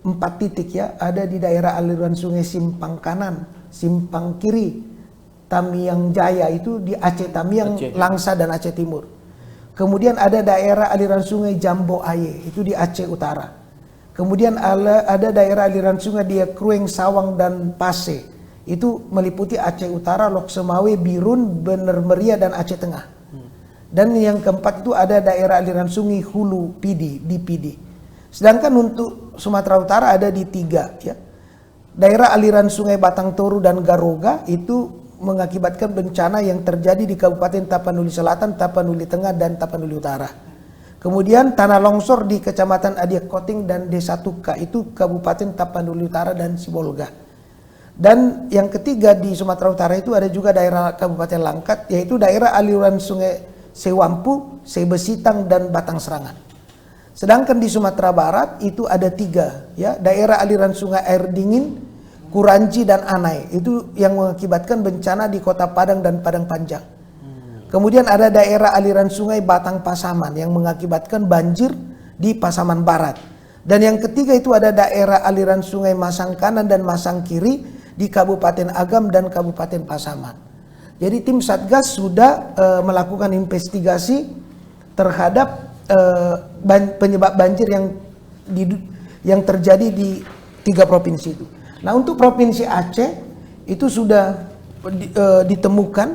4 titik ya, ada di daerah aliran sungai Simpang Kanan, Simpang Kiri, Tamiang Jaya itu di Aceh Tamiang, Langsa dan Aceh Timur. Kemudian ada daerah aliran sungai Jambo Aye itu di Aceh Utara. Kemudian ada daerah aliran sungai di Krueng, Sawang dan Pase. Itu meliputi Aceh Utara, Lok Semawe, Birun, Bener Meriah dan Aceh Tengah. Dan yang keempat itu ada daerah aliran sungai Hulu Pidi di Pidi. Sedangkan untuk Sumatera Utara ada di 3 ya. Daerah aliran sungai Batang Toru dan Garoga itu mengakibatkan bencana yang terjadi di Kabupaten Tapanuli Selatan, Tapanuli Tengah, dan Tapanuli Utara. Kemudian tanah longsor di Kecamatan Adiak Koting dan Desa Tuka itu Kabupaten Tapanuli Utara dan Sibolga. Dan yang ketiga di Sumatera Utara itu ada juga daerah Kabupaten Langkat, yaitu daerah aliran sungai Sewampu, Sebesitang, dan Batang Serangan. Sedangkan di Sumatera Barat itu ada 3 ya, daerah aliran sungai Air Dingin, Kuranci dan Anai, itu yang mengakibatkan bencana di Kota Padang dan Padang Panjang. Kemudian ada daerah aliran sungai Batang Pasaman yang mengakibatkan banjir di Pasaman Barat. Dan yang ketiga itu ada daerah aliran sungai Masang Kanan dan Masang Kiri di Kabupaten Agam dan Kabupaten Pasaman. Jadi tim Satgas sudah melakukan investigasi terhadap penyebab banjir yang terjadi di 3 provinsi itu. Nah, untuk provinsi Aceh itu sudah ditemukan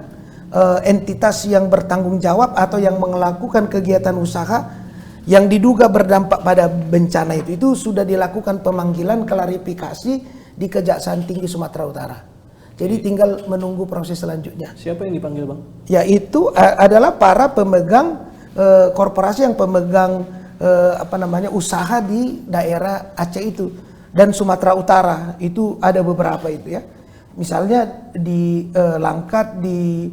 entitas yang bertanggung jawab atau yang melakukan kegiatan usaha yang diduga berdampak pada bencana itu sudah dilakukan pemanggilan klarifikasi di Kejaksaan Tinggi Sumatera Utara. Jadi tinggal menunggu proses selanjutnya. Siapa yang dipanggil, Bang? Yaitu adalah para pemegang korporasi yang pemegang usaha di daerah Aceh itu dan Sumatera Utara. Itu ada beberapa itu ya. Misalnya di Langkat, di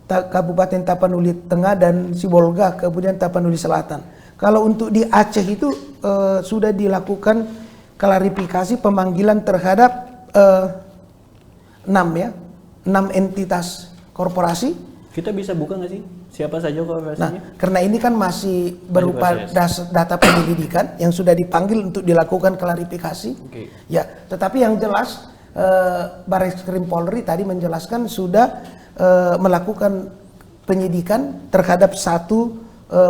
Kabupaten Tapanuli Tengah dan Sibolga, kemudian Tapanuli Selatan. Kalau untuk di Aceh itu sudah dilakukan klarifikasi pemanggilan terhadap 6 entitas korporasi. Kita bisa buka nggak sih siapa saja korporasinya? Nah, karena ini kan masih berupa data penyelidikan yang sudah dipanggil untuk dilakukan klarifikasi. Okay. Ya, tetapi yang jelas Barreskrim Polri tadi menjelaskan sudah melakukan penyidikan terhadap satu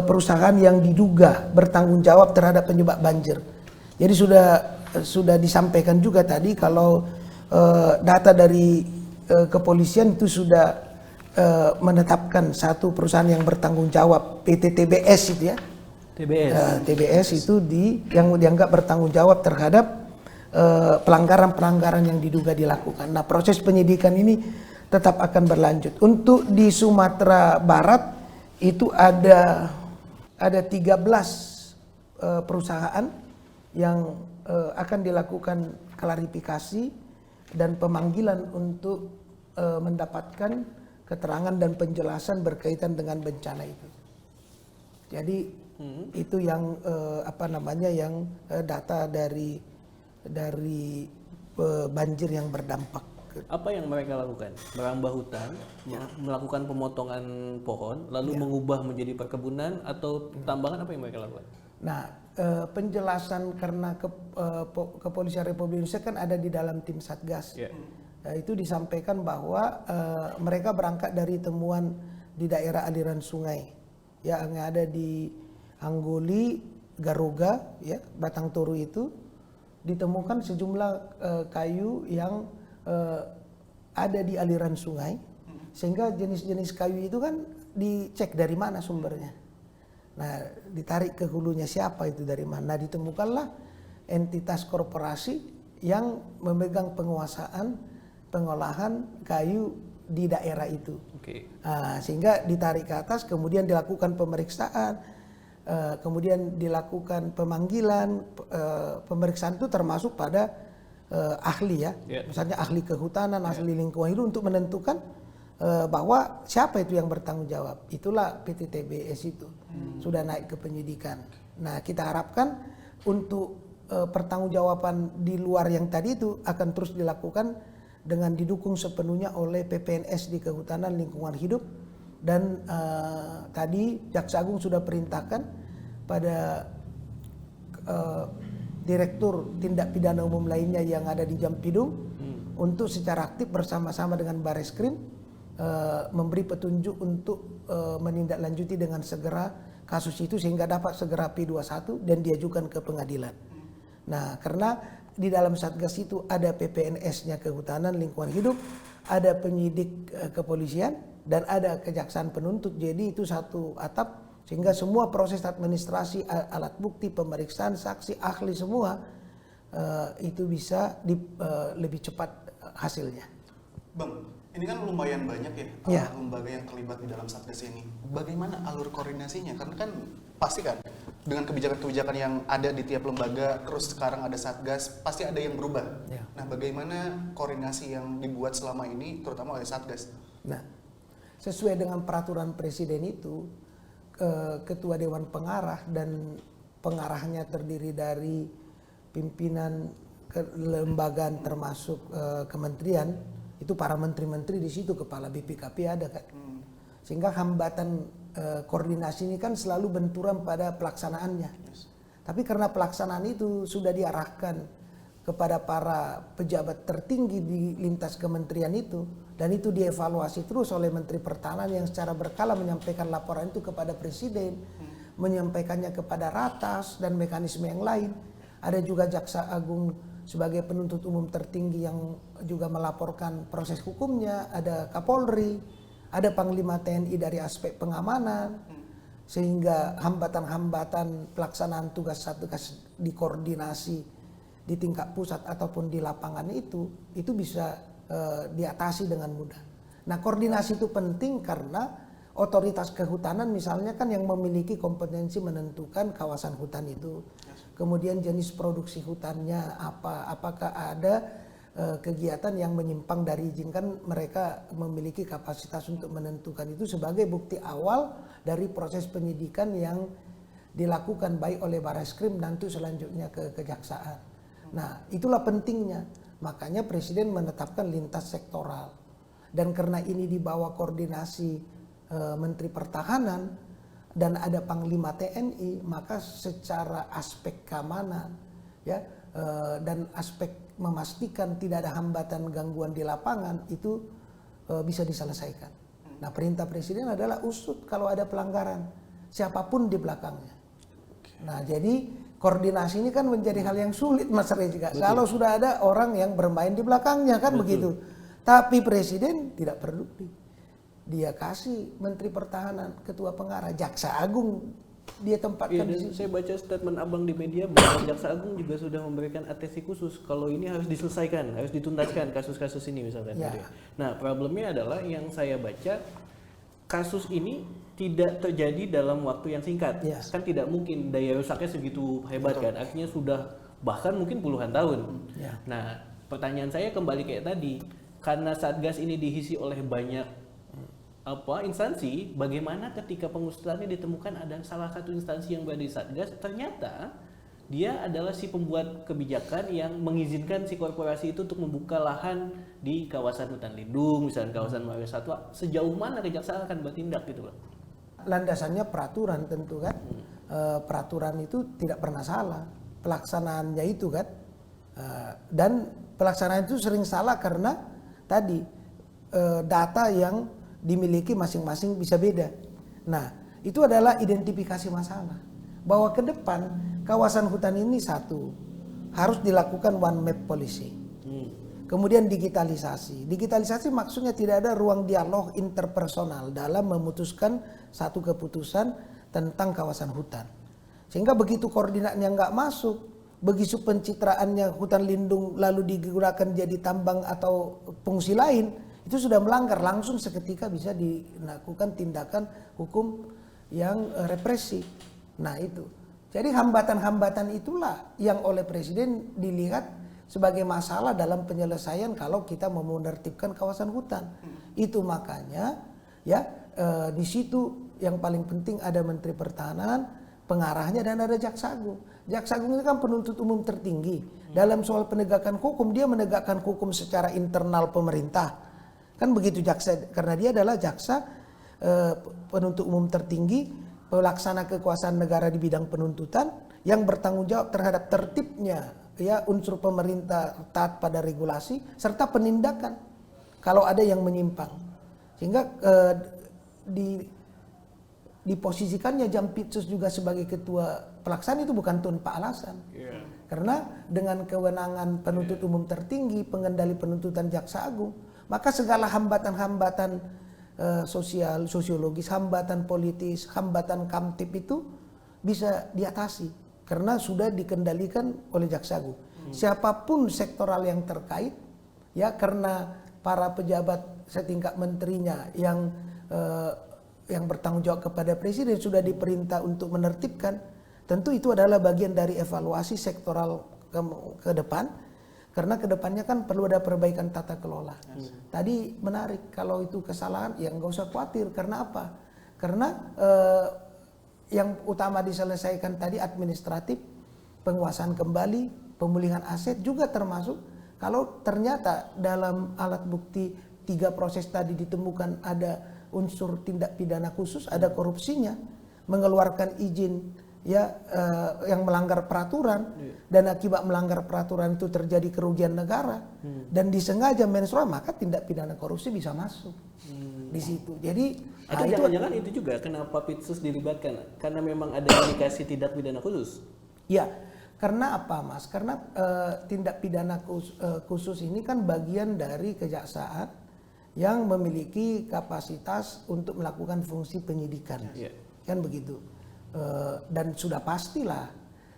perusahaan yang diduga bertanggung jawab terhadap penyebab banjir. Jadi sudah disampaikan juga tadi kalau data dari kepolisian itu sudah menetapkan satu perusahaan yang bertanggung jawab, PT TBS itu ya. TBS itu yang dianggap bertanggung jawab terhadap pelanggaran-pelanggaran yang diduga dilakukan. Nah, proses penyidikan ini tetap akan berlanjut. Untuk di Sumatera Barat itu ada 13 perusahaan yang akan dilakukan klarifikasi dan pemanggilan untuk mendapatkan keterangan dan penjelasan berkaitan dengan bencana itu. Jadi itu yang yang data dari banjir yang berdampak. Apa yang mereka lakukan? Merambah hutan, melakukan pemotongan pohon, lalu mengubah menjadi perkebunan atau tambangan, apa yang mereka lakukan? Nah, penjelasan karena Kepolisian Republik Indonesia kan ada di dalam tim Satgas. Itu disampaikan bahwa mereka berangkat dari temuan di daerah aliran sungai yang ada di Anggoli, Garuga, ya, Batang Toru itu ditemukan sejumlah kayu yang ada di aliran sungai, sehingga jenis-jenis kayu itu kan dicek dari mana sumbernya. Nah, ditarik ke hulunya siapa itu dari mana. Nah, ditemukanlah entitas korporasi yang memegang penguasaan pengolahan kayu di daerah itu. Nah, sehingga ditarik ke atas, kemudian dilakukan pemeriksaan, kemudian dilakukan pemanggilan. Pemeriksaan itu termasuk pada ahli ya, misalnya ahli kehutanan, ahli lingkungan hidup untuk menentukan bahwa siapa itu yang bertanggung jawab. Itulah PT TBS itu sudah naik ke penyidikan. Nah, kita harapkan untuk pertanggungjawaban di luar yang tadi itu akan terus dilakukan dengan didukung sepenuhnya oleh PPNS di Kehutanan Lingkungan Hidup dan tadi Jaksa Agung sudah perintahkan pada Direktur Tindak Pidana Umum lainnya yang ada di Jampidung untuk secara aktif bersama-sama dengan Barreskrim memberi petunjuk untuk menindaklanjuti dengan segera kasus itu sehingga dapat segera P21 dan diajukan ke pengadilan. Nah, karena di dalam Satgas itu ada PPNS-nya Kehutanan Lingkungan Hidup, ada penyidik kepolisian dan ada kejaksaan penuntut. Jadi itu satu atap sehingga semua proses administrasi, alat bukti, pemeriksaan, saksi, ahli semua itu bisa lebih cepat hasilnya. Bang, ini kan lumayan banyak ya lembaga yang terlibat di dalam Satgas ini. Bagaimana alur koordinasinya? Karena kan pasti kan dengan kebijakan-kebijakan yang ada di tiap lembaga, terus sekarang ada Satgas, pasti ada yang berubah. Nah, bagaimana koordinasi yang dibuat selama ini, terutama oleh Satgas? Nah, sesuai dengan peraturan Presiden itu, Ketua Dewan Pengarah dan pengarahnya terdiri dari pimpinan kelembagaan termasuk kementerian, itu para menteri-menteri di situ, kepala BPKP ada kan. Sehingga hambatan koordinasi ini kan selalu benturan pada pelaksanaannya. Tapi karena pelaksanaan itu sudah diarahkan kepada para pejabat tertinggi di lintas kementerian itu, dan itu dievaluasi terus oleh Menteri Pertahanan yang secara berkala menyampaikan laporan itu kepada Presiden, menyampaikannya kepada ratas dan mekanisme yang lain. Ada juga Jaksa Agung sebagai penuntut umum tertinggi yang juga melaporkan proses hukumnya, ada Kapolri, ada Panglima TNI dari aspek pengamanan, sehingga hambatan-hambatan pelaksanaan tugas-tugas dikoordinasi di tingkat pusat ataupun di lapangan itu bisa diatasi dengan mudah. Nah, koordinasi itu penting karena otoritas kehutanan misalnya kan yang memiliki kompetensi menentukan kawasan hutan itu. Kemudian jenis produksi hutannya apa, apakah ada kegiatan yang menyimpang dari izin, kan mereka memiliki kapasitas untuk menentukan itu sebagai bukti awal dari proses penyidikan yang dilakukan baik oleh Barreskrim dan itu selanjutnya ke kejaksaan. Nah, itulah pentingnya. Makanya Presiden menetapkan lintas sektoral. Dan karena ini di bawah koordinasi Menteri Pertahanan dan ada Panglima TNI, maka secara aspek keamanan ya dan aspek memastikan tidak ada hambatan gangguan di lapangan itu bisa diselesaikan. Nah, perintah Presiden adalah usut kalau ada pelanggaran siapapun di belakangnya. Nah, jadi koordinasi ini kan menjadi hal yang sulit Mas Reza. Kalau sudah ada orang yang bermain di belakangnya kan begitu. Tapi Presiden tidak perlu dia kasih Menteri Pertahanan, Ketua Pengarah, Jaksa Agung dia tempatkan di situ. Saya baca statement Abang di media bahwa Jaksa Agung juga sudah memberikan atensi khusus kalau ini harus diselesaikan, harus dituntaskan kasus-kasus ini misalnya. Ya. Nah, problemnya adalah yang saya baca kasus ini tidak terjadi dalam waktu yang singkat. Yes. Kan tidak mungkin, daya rusaknya segitu hebat. Betul. Kan, artinya sudah bahkan mungkin puluhan tahun. Ya. Nah, pertanyaan saya kembali kayak tadi, karena Satgas ini diisi oleh banyak instansi, bagaimana ketika pengusutannya ditemukan ada salah satu instansi yang berada di Satgas, ternyata dia adalah si pembuat kebijakan yang mengizinkan si korporasi itu untuk membuka lahan di kawasan hutan lindung, misalnya kawasan Marga Satwa. Sejauh mana kejaksaan akan bertindak gitu, Pak? Landasannya peraturan tentu kan. Peraturan itu tidak pernah salah, pelaksanaannya itu kan. Dan pelaksanaan itu sering salah karena tadi data yang dimiliki masing-masing bisa beda. Nah, itu adalah identifikasi masalah. Bahwa ke depan kawasan hutan ini satu harus dilakukan one map policy. Kemudian digitalisasi. Digitalisasi maksudnya tidak ada ruang dialog interpersonal dalam memutuskan satu keputusan tentang kawasan hutan. Sehingga begitu koordinatnya nggak masuk, begitu pencitraannya hutan lindung lalu digunakan jadi tambang atau fungsi lain, itu sudah melanggar, langsung seketika bisa dilakukan tindakan hukum yang represif. Nah itu. Jadi hambatan-hambatan itulah yang oleh Presiden dilihat sebagai masalah dalam penyelesaian kalau kita mau menertibkan kawasan hutan. Itu makanya ya di situ yang paling penting ada Menteri Pertahanan, pengarahnya, dan ada Jaksa Agung. Jaksa Agung ini kan penuntut umum tertinggi. Dalam soal penegakan hukum, dia menegakkan hukum secara internal pemerintah. Kan begitu jaksa, karena dia adalah jaksa penuntut umum tertinggi, pelaksana kekuasaan negara di bidang penuntutan yang bertanggung jawab terhadap tertibnya ya unsur pemerintah taat pada regulasi serta penindakan kalau ada yang menyimpang. Sehingga diposisikannya Jampitsus juga sebagai ketua pelaksana itu bukan tanpa alasan. Karena dengan kewenangan penuntut umum tertinggi, pengendali penuntutan Jaksa Agung, maka segala hambatan-hambatan sosial, sosiologis, hambatan politis, hambatan kamtip itu bisa diatasi karena sudah dikendalikan oleh Jaksa Agung. Siapapun sektoral yang terkait, ya karena para pejabat setingkat menterinya yang bertanggung jawab kepada Presiden sudah diperintah untuk menertibkan, tentu itu adalah bagian dari evaluasi sektoral ke depan. Karena kedepannya kan perlu ada perbaikan tata kelola. Tadi menarik, kalau itu kesalahan ya nggak usah khawatir. Karena apa? Karena yang utama diselesaikan tadi administratif, penguasaan kembali, pemulihan aset juga termasuk. Kalau ternyata dalam alat bukti 3 proses tadi ditemukan ada unsur tindak pidana khusus, ada korupsinya, mengeluarkan izin ya yang melanggar peraturan dan akibat melanggar peraturan itu terjadi kerugian negara dan disengaja mensuap, maka tindak pidana korupsi bisa masuk. di situ. Jadi atau jangan-jangan itu juga kenapa Pitsus dilibatkan karena memang ada indikasi tindak pidana khusus. Ya, karena apa Mas? Karena tindak pidana khusus ini kan bagian dari kejaksaan yang memiliki kapasitas untuk melakukan fungsi penyidikan, kan begitu. Dan sudah pastilah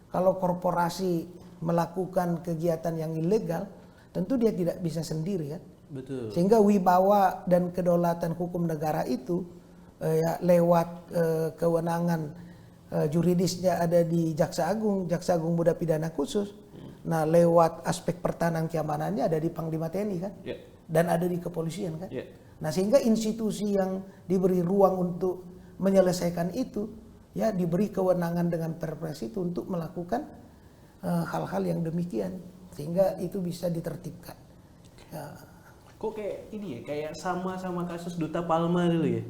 kalau korporasi melakukan kegiatan yang ilegal, tentu dia tidak bisa sendiri kan. Betul. Sehingga wibawa dan kedaulatan hukum negara itu ya lewat kewenangan juridisnya ada di Jaksa Agung Muda Pidana Khusus. Nah, lewat aspek pertahanan keamanannya ada di Panglima TNI kan. Dan ada di kepolisian kan. Nah, sehingga institusi yang diberi ruang untuk menyelesaikan itu ya diberi kewenangan dengan Perpres itu untuk melakukan hal-hal yang demikian sehingga itu bisa ditertibkan. Ya. Kok kayak ini ya, kayak sama kasus Duta Palma dulu ya?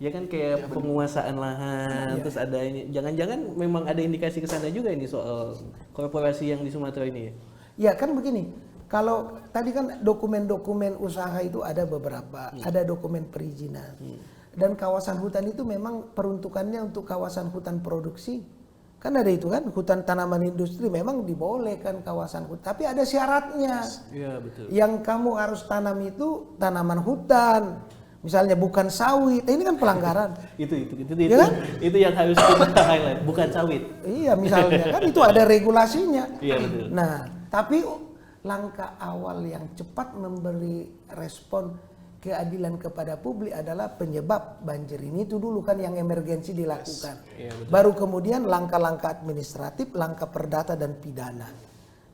Ya kan kayak penguasaan lahan, terus ada ini, jangan-jangan memang ada indikasi ke sana juga ini soal korporasi yang di Sumatera ini ya? Ya kan begini, kalau tadi kan dokumen-dokumen usaha itu ada beberapa, ada dokumen perizinan. Dan kawasan hutan itu memang peruntukannya untuk kawasan hutan produksi. Kan ada itu kan, hutan tanaman industri memang dibolehkan kawasan hutan, tapi ada syaratnya. Iya, betul. Yang kamu harus tanam itu tanaman hutan, misalnya bukan sawit. Ini kan pelanggaran. itu ya kan? Itu yang harus kita highlight, bukan sawit. Iya, misalnya kan itu ada regulasinya. Iya, betul. Nah, tapi langkah awal yang cepat memberi respon keadilan kepada publik adalah penyebab banjir ini itu dulu kan yang emergensi dilakukan. Baru kemudian langkah-langkah administratif, langkah perdata dan pidana.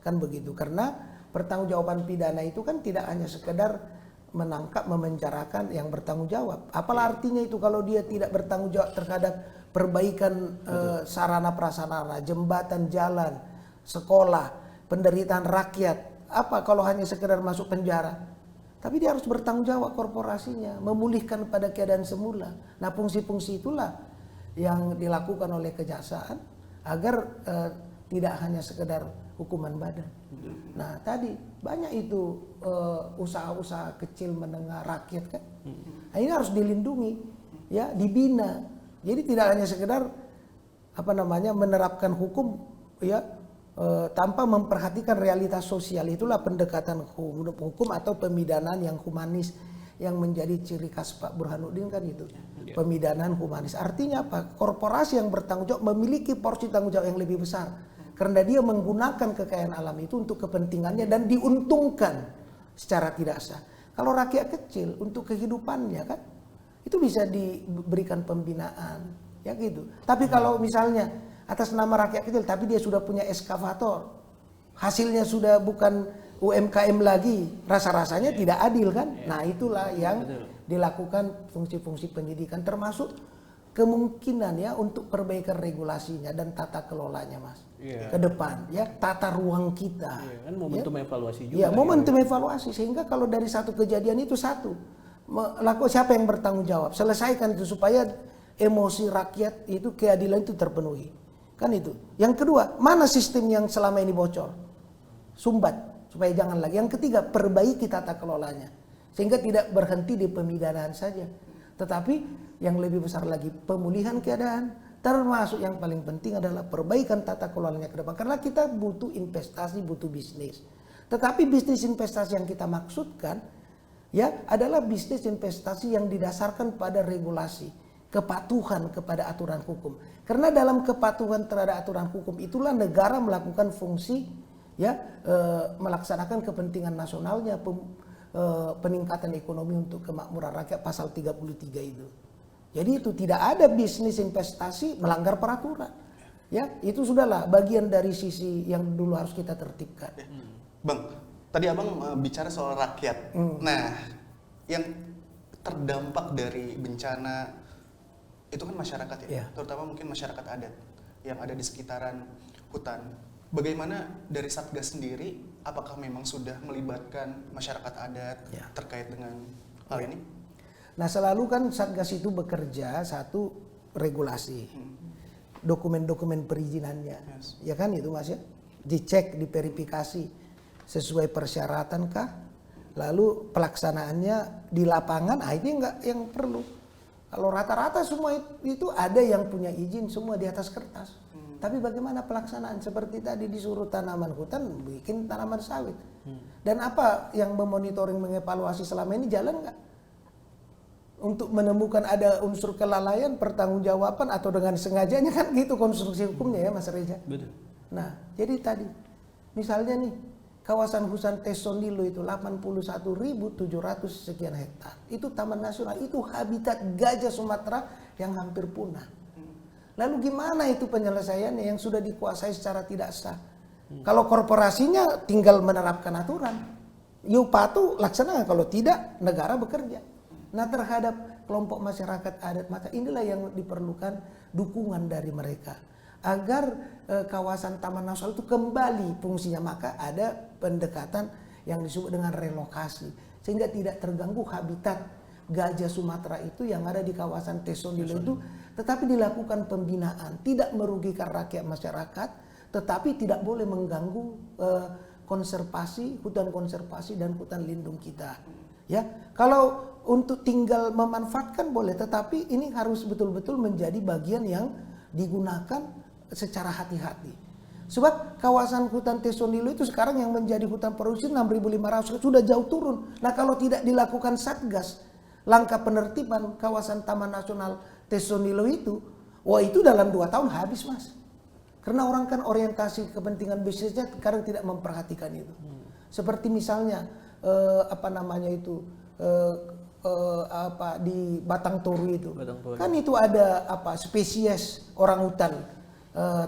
Kan begitu. Karena pertanggungjawaban pidana itu kan tidak hanya sekedar menangkap, memenjarakan yang bertanggung jawab. Apalah artinya itu kalau dia tidak bertanggung jawab terhadap perbaikan sarana prasarana, jembatan, jalan, sekolah, penderitaan rakyat. Apa kalau hanya sekedar masuk penjara? Tapi dia harus bertanggung jawab korporasinya, memulihkan pada keadaan semula. Nah, fungsi-fungsi itulah yang dilakukan oleh kejaksaan agar tidak hanya sekedar hukuman badan. Nah, tadi banyak itu usaha-usaha kecil menengah rakyat kan. Nah, ini harus dilindungi, ya, dibina. Jadi tidak hanya sekedar menerapkan hukum, ya. Tanpa memperhatikan realitas sosial. Itulah pendekatan hukum atau pemidanaan yang humanis yang menjadi ciri khas Pak Burhanuddin kan itu. Pemidanaan humanis. Artinya apa? Korporasi yang bertanggung jawab memiliki porsi tanggung jawab yang lebih besar karena dia menggunakan kekayaan alam itu untuk kepentingannya dan diuntungkan secara tidak sah. Kalau rakyat kecil untuk kehidupannya kan itu bisa diberikan pembinaan, ya gitu. Tapi kalau misalnya atas nama rakyat kecil, tapi dia sudah punya eskavator, hasilnya sudah bukan UMKM lagi, rasa-rasanya tidak adil kan? Nah, itulah yang dilakukan fungsi-fungsi penyidikan, termasuk kemungkinan ya untuk perbaikan regulasinya dan tata kelolanya, Mas, ke depan, ya, tata ruang kita. Kan momentum evaluasi juga. Ya, momentum evaluasi, sehingga kalau dari satu kejadian itu siapa yang bertanggung jawab, selesaikan itu supaya emosi rakyat itu, keadilan itu terpenuhi. Kan itu. Yang kedua, mana sistem yang selama ini bocor? Sumbat, supaya jangan lagi. Yang ketiga, perbaiki tata kelolanya. Sehingga tidak berhenti di pemidanaan saja. Tetapi yang lebih besar lagi, pemulihan keadaan. Termasuk yang paling penting adalah perbaikan tata kelolanya ke depan. Karena kita butuh investasi, butuh bisnis. Tetapi bisnis investasi yang kita maksudkan, ya, adalah bisnis investasi yang didasarkan pada regulasi, kepatuhan kepada aturan hukum. Karena dalam kepatuhan terhadap aturan hukum itulah negara melakukan fungsi, ya, melaksanakan kepentingan nasionalnya, peningkatan ekonomi untuk kemakmuran rakyat, pasal 33 itu. Jadi itu tidak ada bisnis investasi melanggar peraturan. Ya, itu sudahlah bagian dari sisi yang dulu harus kita tertibkan. Bang, tadi Abang bicara soal rakyat. Nah, yang terdampak dari bencana itu kan masyarakat ya, terutama mungkin masyarakat adat yang ada di sekitaran hutan. Bagaimana dari Satgas sendiri, apakah memang sudah melibatkan masyarakat adat terkait dengan hal ini? Nah, selalu kan Satgas itu bekerja satu regulasi, dokumen-dokumen perizinannya, ya kan itu Mas ya, dicek, diverifikasi sesuai persyaratan kah, Lalu pelaksanaannya di lapangan, itu enggak yang perlu. Kalau rata-rata semua itu ada yang punya izin semua di atas kertas. Tapi bagaimana pelaksanaan? Seperti tadi disuruh tanaman hutan, bikin tanaman sawit. Dan apa yang memonitoring, mengevaluasi selama ini jalan nggak? Untuk menemukan ada unsur kelalaian, pertanggungjawaban atau dengan sengajanya, kan gitu konstruksi hukumnya ya Mas Reza. Betul. Nah, jadi tadi misalnya nih kawasan hutan Tesonilo itu 81.700 sekian hektar. Itu taman nasional, itu habitat gajah Sumatera yang hampir punah. Lalu gimana itu penyelesaiannya yang sudah dikuasai secara tidak sah? Kalau korporasinya tinggal menerapkan aturan. Yuk patuh laksanakan, kalau tidak negara bekerja. Nah, terhadap kelompok masyarakat adat, maka inilah yang diperlukan dukungan dari mereka. Agar kawasan taman nasional itu kembali fungsinya, maka ada pendekatan yang disebut dengan relokasi sehingga tidak terganggu habitat gajah Sumatera itu yang ada di kawasan Tesonilo itu, tetapi dilakukan pembinaan, tidak merugikan rakyat masyarakat, tetapi tidak boleh mengganggu konservasi, hutan konservasi dan hutan lindung kita. Ya, kalau untuk tinggal memanfaatkan boleh, tetapi ini harus betul-betul menjadi bagian yang digunakan secara hati-hati. Sebab kawasan hutan Tesonilo itu sekarang yang menjadi hutan produksi 6.500 sudah jauh turun. Nah, kalau tidak dilakukan Satgas, langkah penertiban kawasan Taman Nasional Tesonilo itu, wah itu dalam 2 tahun habis Mas. Karena orang kan orientasi kepentingan bisnisnya kadang tidak memperhatikan itu. Seperti misalnya di Batang Toru itu. Kan itu ada spesies orang hutan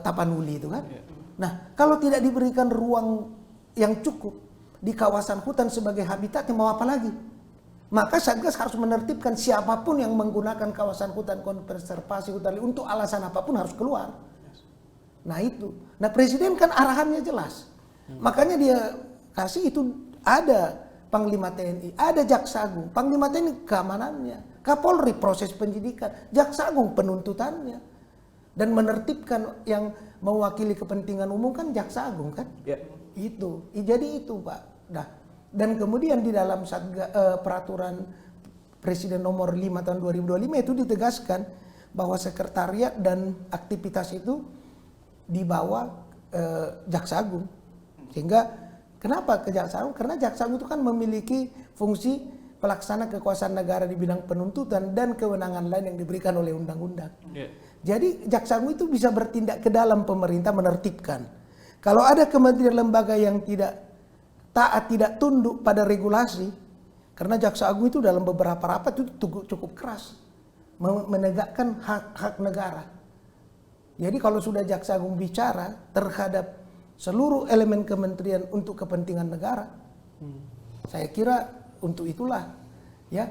Tapanuli itu kan. Nah, kalau tidak diberikan ruang yang cukup di kawasan hutan sebagai habitatnya, mau apa lagi? Maka Satgas harus menertibkan siapapun yang menggunakan kawasan hutan konservasi hutan untuk alasan apapun harus keluar. Nah itu. Nah Presiden kan arahannya jelas. Makanya dia kasih itu, ada Panglima TNI, ada Jaksa Agung. Panglima TNI keamanannya, Kapolri proses penyidikan, Jaksa Agung penuntutannya. Dan menertibkan yang mewakili kepentingan umum kan Jaksa Agung kan? Ya. Itu. Jadi itu Pak. Nah, dan kemudian di dalam peraturan Presiden nomor 5 tahun 2025 itu ditegaskan bahwa sekretariat dan aktivitas itu di bawah Jaksa Agung. Sehingga kenapa ke Jaksa Agung? Karena Jaksa Agung itu kan memiliki fungsi pelaksana kekuasaan negara di bidang penuntutan dan kewenangan lain yang diberikan oleh undang-undang. Yeah. Jadi Jaksa Agung itu bisa bertindak ke dalam pemerintah menertibkan. Kalau ada kementerian lembaga yang tidak taat, tidak tunduk pada regulasi, karena Jaksa Agung itu dalam beberapa rapat itu cukup keras menegakkan hak-hak negara. Jadi kalau sudah Jaksa Agung bicara terhadap seluruh elemen kementerian untuk kepentingan negara, saya kira untuk itulah ya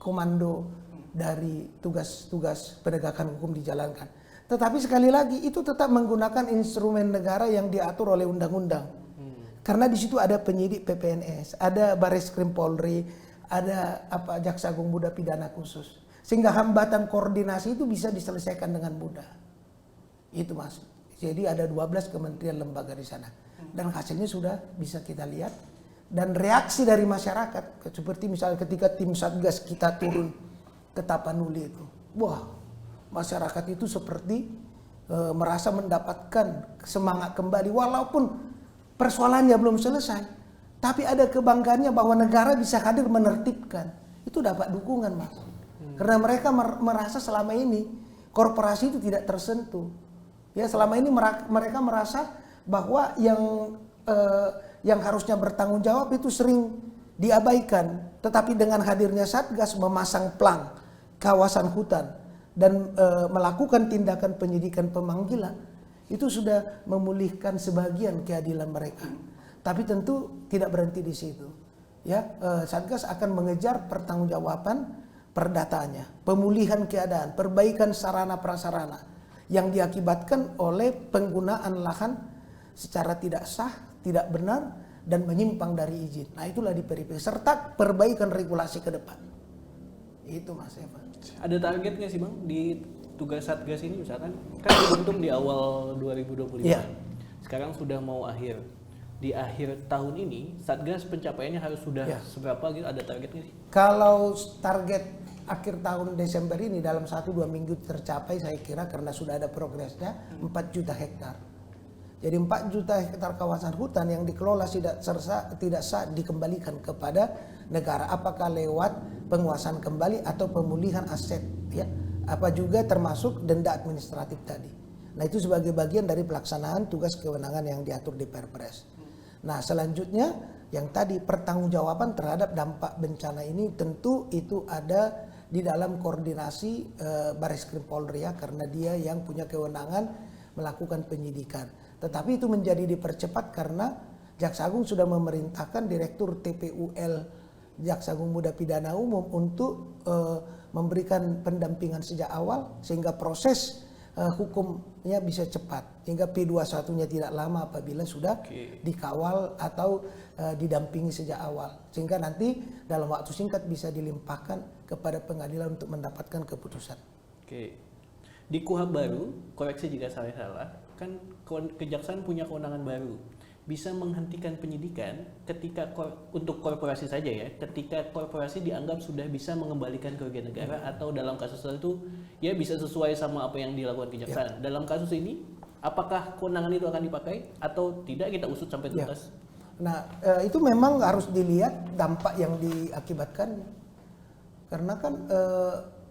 komando dari tugas-tugas penegakan hukum dijalankan. Tetapi sekali lagi itu tetap menggunakan instrumen negara yang diatur oleh undang-undang. Karena di situ ada penyidik PPNS, ada Bareskrim Polri, ada Jaksa Agung Muda Pidana Khusus. Sehingga hambatan koordinasi itu bisa diselesaikan dengan mudah. Itu Mas. Jadi ada 12 kementerian lembaga di sana. Dan hasilnya sudah bisa kita lihat. Dan reaksi dari masyarakat, seperti misalnya ketika tim Satgas kita turun ke Tapanuli itu. Wah, masyarakat itu seperti merasa mendapatkan semangat kembali. Walaupun persoalannya belum selesai. Tapi ada kebanggaannya bahwa negara bisa hadir menertibkan. Itu dapat dukungan Mas. Karena mereka merasa selama ini korporasi itu tidak tersentuh. Ya, selama ini mereka merasa bahwa yang harusnya bertanggung jawab itu sering diabaikan. Tetapi dengan hadirnya Satgas memasang plang kawasan hutan dan melakukan tindakan penyidikan pemanggilan, itu sudah memulihkan sebagian keadilan mereka. Tapi tentu tidak berhenti di situ. Ya, Satgas akan mengejar pertanggungjawaban perdataannya, pemulihan keadaan, perbaikan sarana prasarana yang diakibatkan oleh penggunaan lahan secara tidak sah, tidak benar, dan menyimpang dari izin. Nah itulah di periode serta perbaikan regulasi ke depan. Itu Mas Evan. Ada target nggak sih Bang di tugas Satgas ini, misalkan kan dibentuk di awal 2025, sekarang sudah mau akhir. di akhir tahun ini Satgas pencapaiannya harus sudah seberapa gitu, ada targetnya sih? Kalau target akhir tahun Desember ini dalam 1-2 minggu tercapai, saya kira karena sudah ada progresnya 4 juta hektar. Jadi 4 juta hektar kawasan hutan yang dikelola tidak sah dikembalikan kepada negara, apakah lewat penguasaan kembali atau pemulihan aset, ya, apa juga termasuk denda administratif tadi. Nah, itu sebagai bagian dari pelaksanaan tugas kewenangan yang diatur di Perpres. Nah, selanjutnya yang tadi pertanggungjawaban terhadap dampak bencana ini tentu itu ada di dalam koordinasi Bareskrim Polri, ya, karena dia yang punya kewenangan melakukan penyidikan. Tetapi itu menjadi dipercepat karena Jaksa Agung sudah memerintahkan Direktur TPUL Jaksa Agung Muda Pidana Umum untuk memberikan pendampingan sejak awal sehingga proses hukumnya bisa cepat, sehingga P21-nya tidak lama apabila sudah dikawal atau didampingi sejak awal, sehingga nanti dalam waktu singkat bisa dilimpahkan kepada pengadilan untuk mendapatkan keputusan. Oke. Di KUHP baru, koreksi jika saya salah, kan kejaksaan punya kewenangan baru, bisa menghentikan penyidikan ketika untuk korporasi saja, ya, ketika korporasi dianggap sudah bisa mengembalikan kerugian negara atau dalam kasus tertentu ya bisa sesuai sama apa yang dilakukan kejaksaan. Dalam kasus ini apakah kewenangan itu akan dipakai atau tidak, kita usut sampai tuntas? Nah, itu memang harus dilihat dampak yang diakibatkan, karena kan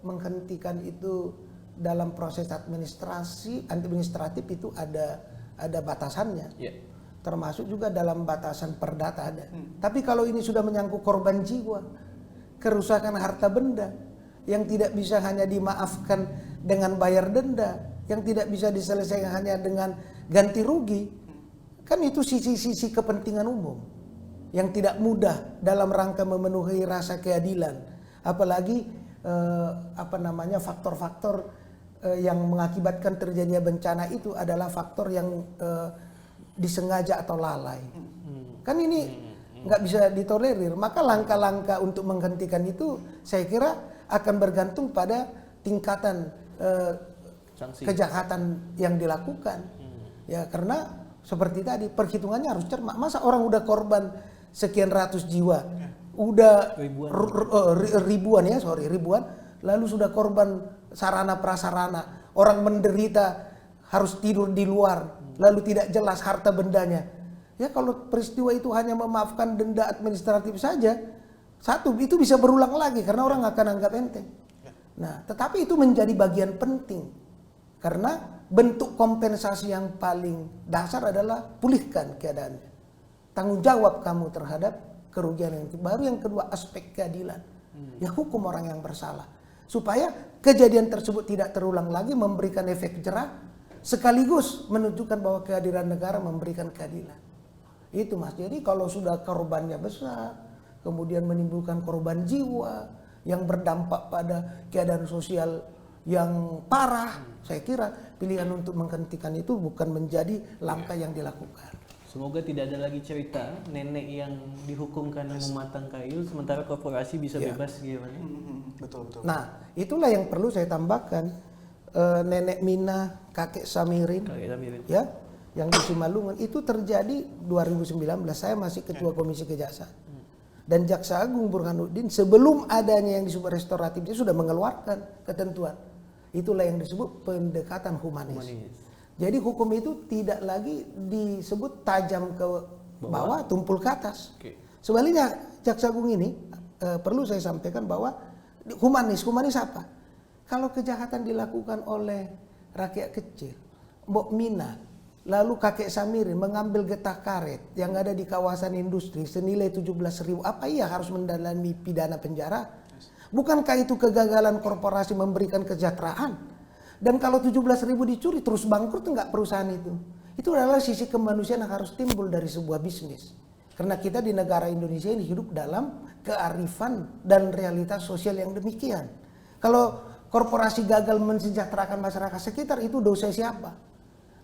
menghentikan itu dalam proses administratif itu ada batasannya. Termasuk juga dalam batasan perdata ada. Tapi kalau ini sudah menyangkut korban jiwa, kerusakan harta benda yang tidak bisa hanya dimaafkan dengan bayar denda, yang tidak bisa diselesaikan hanya dengan ganti rugi, kan itu sisi-sisi kepentingan umum yang tidak mudah dalam rangka memenuhi rasa keadilan. Apalagi faktor-faktor yang mengakibatkan terjadinya bencana itu adalah faktor yang disengaja atau lalai. Kan ini nggak bisa ditolerir. Maka langkah-langkah untuk menghentikan itu saya kira akan bergantung pada tingkatan kejahatan yang dilakukan. Ya, karena seperti tadi perhitungannya harus cermat. Masa orang udah korban sekian ratus jiwa, udah ribuan, lalu sudah korban sarana prasarana, orang menderita harus tidur di luar, lalu tidak jelas harta bendanya. Ya, kalau peristiwa itu hanya memaafkan denda administratif saja, satu itu bisa berulang lagi karena orang akan anggap enteng. Nah, tetapi itu menjadi bagian penting karena bentuk kompensasi yang paling dasar adalah pulihkan keadaannya. Tanggung jawab kamu terhadap kerugian yang baru. Yang kedua, aspek keadilan. Ya, hukum orang yang bersalah supaya kejadian tersebut tidak terulang lagi, memberikan efek jerah sekaligus menunjukkan bahwa kehadiran negara memberikan keadilan. Itu, Mas. Jadi kalau sudah korbannya besar, kemudian menimbulkan korban jiwa yang berdampak pada keadaan sosial yang parah, saya kira pilihan untuk menghentikan itu bukan menjadi langkah yang dilakukan. Semoga tidak ada lagi cerita nenek yang dihukum karena mematang kayu sementara korporasi bisa bebas gimana? Betul. Nah, itulah yang perlu saya tambahkan. Nenek Mina, kakek Samirin, ya, yang di Simalungun itu terjadi 2019. Saya masih ketua komisi kejaksaan. Dan Jaksa Agung Burhanuddin sebelum adanya yang disebut restoratif dia sudah mengeluarkan ketentuan. Itulah yang disebut pendekatan humanis. Jadi hukum itu tidak lagi disebut tajam ke bawah, tumpul ke atas. Sebaliknya Jaksa Agung ini perlu saya sampaikan bahwa humanis apa? Kalau kejahatan dilakukan oleh rakyat kecil, Mbok Mina, lalu kakek Samirin mengambil getah karet yang ada di kawasan industri senilai 17.000, apa iya harus mendalami pidana penjara? Bukankah itu kegagalan korporasi memberikan kesejahteraan? Dan kalau 17.000 dicuri terus bangkrut enggak perusahaan itu? Itu adalah sisi kemanusiaan yang harus timbul dari sebuah bisnis. Karena kita di negara Indonesia ini hidup dalam kearifan dan realitas sosial yang demikian. Kalau korporasi gagal mensejahterakan masyarakat sekitar, itu dosa siapa?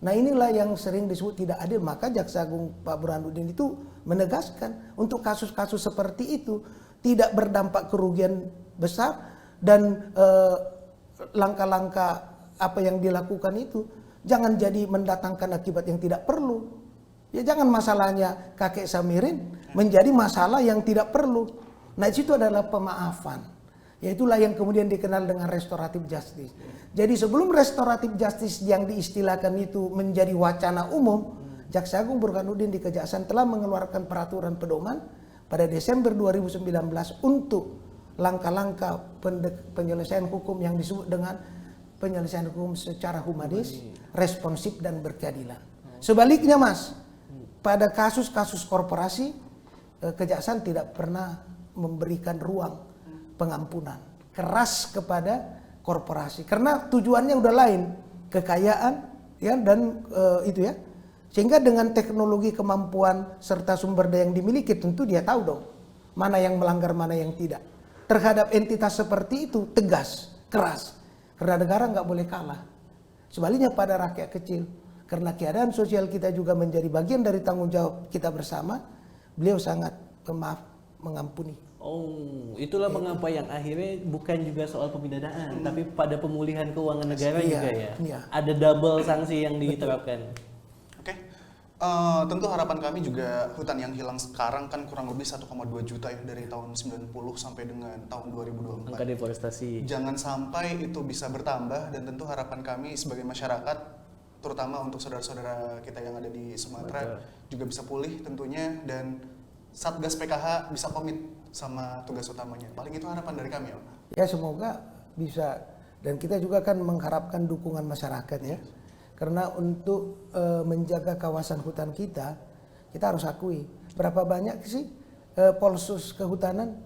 Nah, inilah yang sering disebut tidak adil. Maka Jaksa Agung Pak Burhanuddin itu menegaskan untuk kasus-kasus seperti itu tidak berdampak kerugian besar dan langkah-langkah apa yang dilakukan itu jangan jadi mendatangkan akibat yang tidak perlu. Ya jangan masalahnya kakek Samirin menjadi masalah yang tidak perlu. Nah itu adalah pemaafan. Ya itulah yang kemudian dikenal dengan restoratif justice. Jadi sebelum restoratif justice yang diistilahkan itu menjadi wacana umum, Jaksa Agung Burhanuddin di Kejaksaan telah mengeluarkan peraturan pedoman pada Desember 2019 untuk langkah-langkah penyelesaian hukum yang disebut dengan penyelesaian hukum secara humanis, responsif dan berkeadilan. Sebaliknya Mas, pada kasus-kasus korporasi, Kejaksaan tidak pernah memberikan ruang pengampunan keras kepada korporasi karena tujuannya udah lain, kekayaan ya dan itu ya. Sehingga dengan teknologi, kemampuan serta sumber daya yang dimiliki tentu dia tahu dong mana yang melanggar, mana yang tidak. Terhadap entitas seperti itu tegas, keras. Karena negara nggak boleh kalah. Sebaliknya pada rakyat kecil, karena keadaan sosial kita juga menjadi bagian dari tanggung jawab kita bersama, beliau sangat pemaaf, mengampuni. Oh, itulah mengapa yang akhirnya bukan juga soal pemidanaan, tapi pada pemulihan keuangan negara juga ya. Iya. Ada double sanksi yang diterapkan. Oke. Tentu harapan kami juga hutan yang hilang sekarang kan kurang lebih 1,2 juta ya dari tahun 90 sampai dengan tahun 2024. Angka deforestasi. Jangan sampai itu bisa bertambah dan tentu harapan kami sebagai masyarakat terutama untuk saudara-saudara kita yang ada di Sumatera juga bisa pulih tentunya dan Satgas PKH bisa komit sama tugas utamanya. Paling itu harapan dari kami ya. Ya semoga bisa, dan kita juga kan mengharapkan dukungan masyarakat ya. Karena untuk menjaga kawasan hutan kita harus akui berapa banyak sih Polsus kehutanan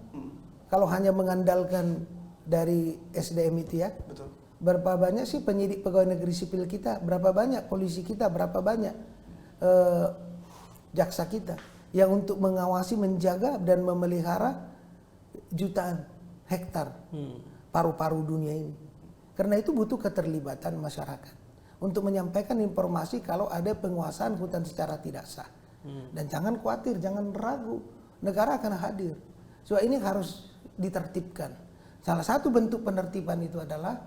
kalau hanya mengandalkan dari SDM itu ya. Betul. Berapa banyak sih penyidik pegawai negeri sipil kita, berapa banyak polisi kita, berapa banyak jaksa kita yang untuk mengawasi, menjaga dan memelihara jutaan hektar paru-paru dunia ini. Karena itu butuh keterlibatan masyarakat untuk menyampaikan informasi kalau ada penguasaan hutan secara tidak sah. Dan jangan khawatir, jangan ragu, negara akan hadir. So ini harus ditertibkan. Salah satu bentuk penertiban itu adalah